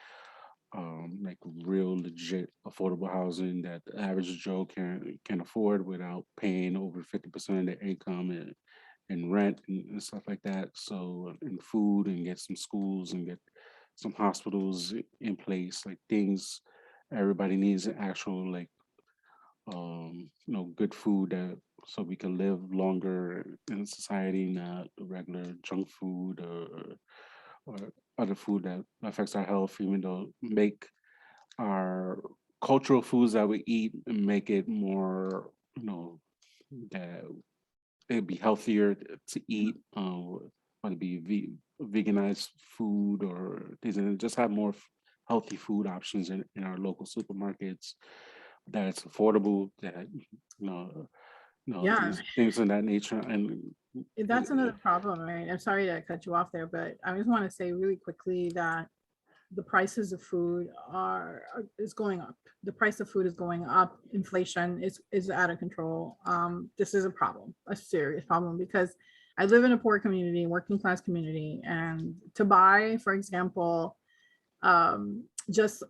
like real legit affordable housing that the average Joe can afford without paying over 50% of their income and rent and stuff like that. So and food, and get some schools and get some hospitals in place, like things everybody needs, an actual like good food that so we can live longer in society, not regular junk food or other food that affects our health, even though make our cultural foods that we eat and make it more, that it'd be healthier to eat, whether it be veganized food or things, and just have more healthy food options in our local supermarkets that it's affordable, that Yeah, things of that nature. And that's another problem, right? I'm sorry to cut you off there, but I just want to say really quickly that the prices of food is going up. The price of food is going up. Inflation is out of control. This is a problem, a serious problem, because I live in a poor community, working class community, and to buy, for example, just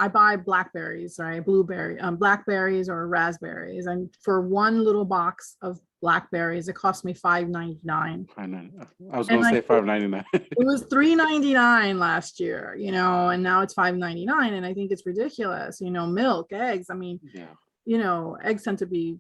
I buy blackberries, right? Blackberries or raspberries. And for one little box of blackberries, it cost me $5.99. I was And gonna say like $5.99. it was $3.99 last year, and now it's $5.99. And I think it's ridiculous, milk, eggs. I mean, Yeah. Eggs tend to be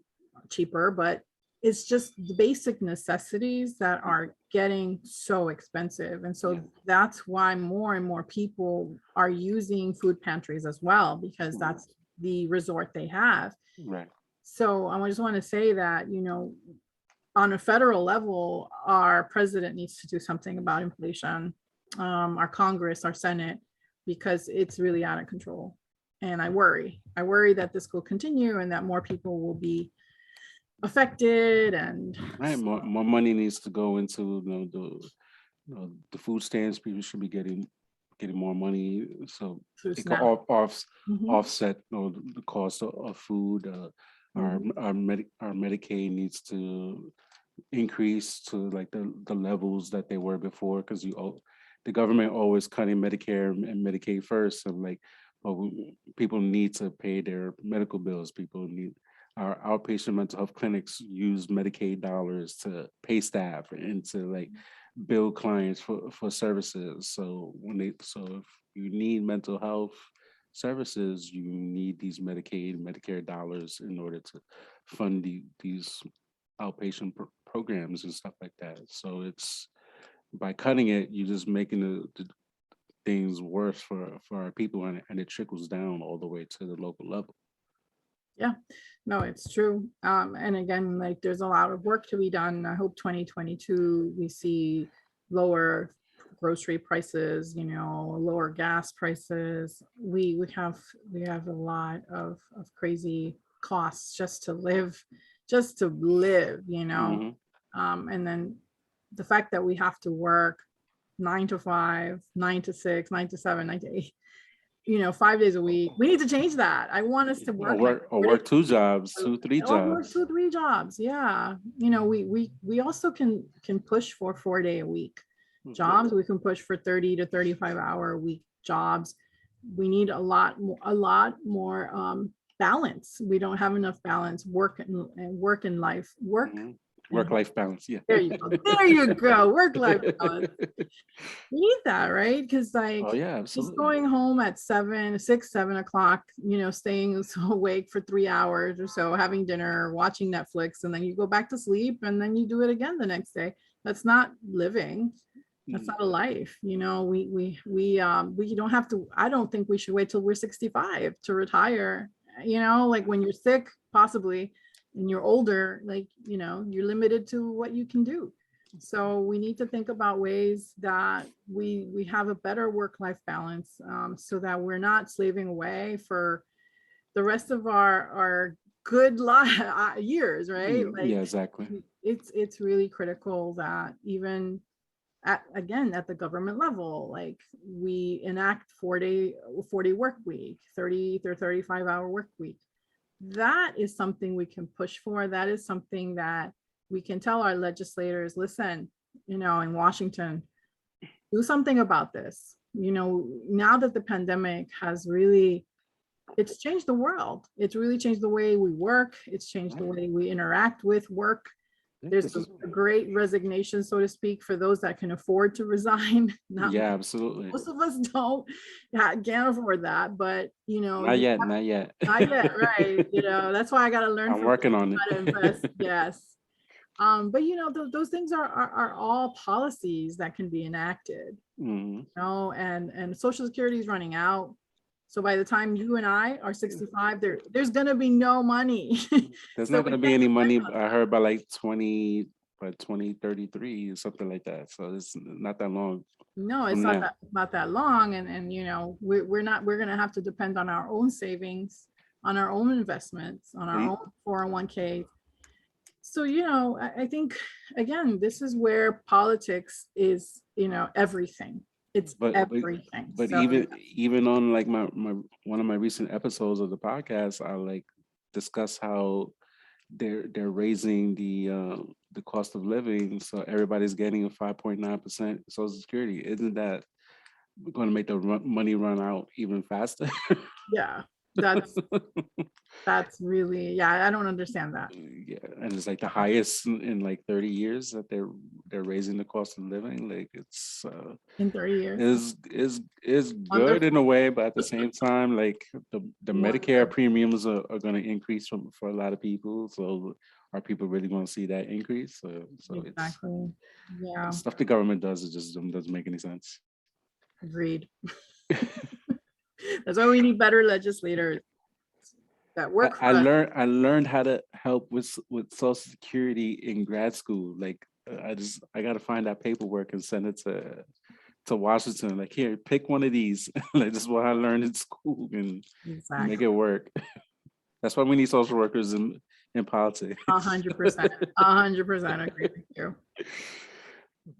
cheaper, but it's just the basic necessities that are getting so expensive. And so Yeah. that's why more and more people are using food pantries as well, because that's the resort they have. Right. So I just want to say that, on a federal level, our president needs to do something about inflation, our Congress, our Senate, because it's really out of control. And I worry that this will continue and that more people will be affected. And Right. More money needs to go into the food stamps. People should be getting more money so food it can stamp. offset the cost of food. Mhm. Our Medicaid needs to increase to like the levels that they were before, because the government always cutting Medicare and Medicaid first. So like, people need to pay their medical bills. People need our outpatient mental health clinics use Medicaid dollars to pay staff and to like bill clients for services. So if you need mental health services, you need these Medicaid, Medicare dollars in order to fund these outpatient programs and stuff like that. So it's by cutting it, you're just making the things worse for our people, and it trickles down all the way to the local level. Yeah, no, it's true. And again, like there's a lot of work to be done. I hope 2022 we see lower grocery prices, lower gas prices. We have a lot of crazy costs just to live. Hmm. And then the fact that we have to work 9 to 5, 9 to 6, 9 to 7, 9 to 8, 5 days a week. We need to change that. I want us to Or work like work two jobs, two, three or work jobs. 2, 3 jobs. Yeah. We also can push for 4 day a week Mhm. jobs. We can push for 30 to 35 hour a week jobs. We need a lot more balance. We don't have enough balance, work and life, work Mhm. and Work-life balance, yeah. there you go. There you go. Work life balance. We need that, right? Because like Oh yeah, just absolutely. going home at 7 6 7 o'clock, staying awake for 3 hours or so, having dinner, watching Netflix, and then you go back to sleep and then you do it again the next day. That's not living. That's Mm. not a life. We don't have to. I don't think we should wait till we're 65 to retire. Like when you're sick, possibly, and you're older, like, you're limited to what you can do. So we need to think about ways that we have a better work-life balance, so that we're not slaving away for the rest of our good years, right? Yeah, Like exactly. it's really critical that even at the government level, like we enact 4 day work week, 30 or 35 hour work week. that is something we can push for. That is something that we can tell our legislators, listen, in Washington, do something about this. Now that the pandemic has really, it's changed the world. It's really changed the way we work. It's changed the way we interact with work. There's a great resignation, so to speak, for those that can afford to resign. Yeah, absolutely. Most of us don't, can't afford that, but Not yet, not yet. not yet, right? That's why I got to learn I'm working on it. how to invest. Yes. But those things are all policies that can be enacted. Mhm. And Social Security is running out. So by the time you and I are 65, there's gonna be no money. There's So not we gonna be can't any complain money, about I heard by like 2033 or something like that. So it's not that long. No, it's from not now. not that long, and we're gonna have to depend on our own savings, on our own investments, on our But, own 401k. So I think, again, this is where politics is, everything. It's but everything. but So even on like my one of my recent episodes of the podcast, I like discuss how they're raising the cost of living, so everybody's getting a 5.9% Social Security. Isn't that going to make the money run out even faster? yeah, that's really, yeah, I don't understand that. Yeah, and it's like the highest in like 30 years that they're raising the cost of living. Like it's In 30 years. is good in a Wonderful. way, but at the same time, like the Medicare Wonderful. premiums are going to increase for a lot of people. So are people really going to see that increase? So Exactly. Yeah, it's stuff the government does. It just doesn't make any sense. agreed. That's why we need better legislators that work for us. I learned how to help with Social Security in grad school. Like I got to find that paperwork and send it to Washington. Like, here, pick one of these. Like, this is what I learned in school and make Exactly. it work. That's why we need social workers in politics. 100%. 100% agree with you.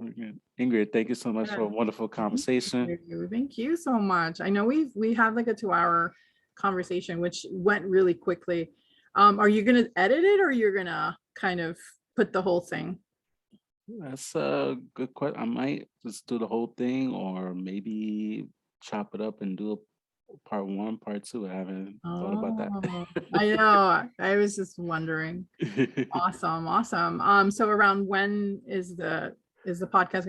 Okay. Ingrid, thank you so much for a wonderful conversation. Thank you so much. I know we had like a 2-hour conversation, which went really quickly. Are you gonna edit it, or you're gonna kind of put the whole thing? That's a good question. I might just do the whole thing, or maybe chop it up and do a part 1, part 2. I haven't thought about that. Oh, I know. I was just wondering. Awesome. So around when is the podcast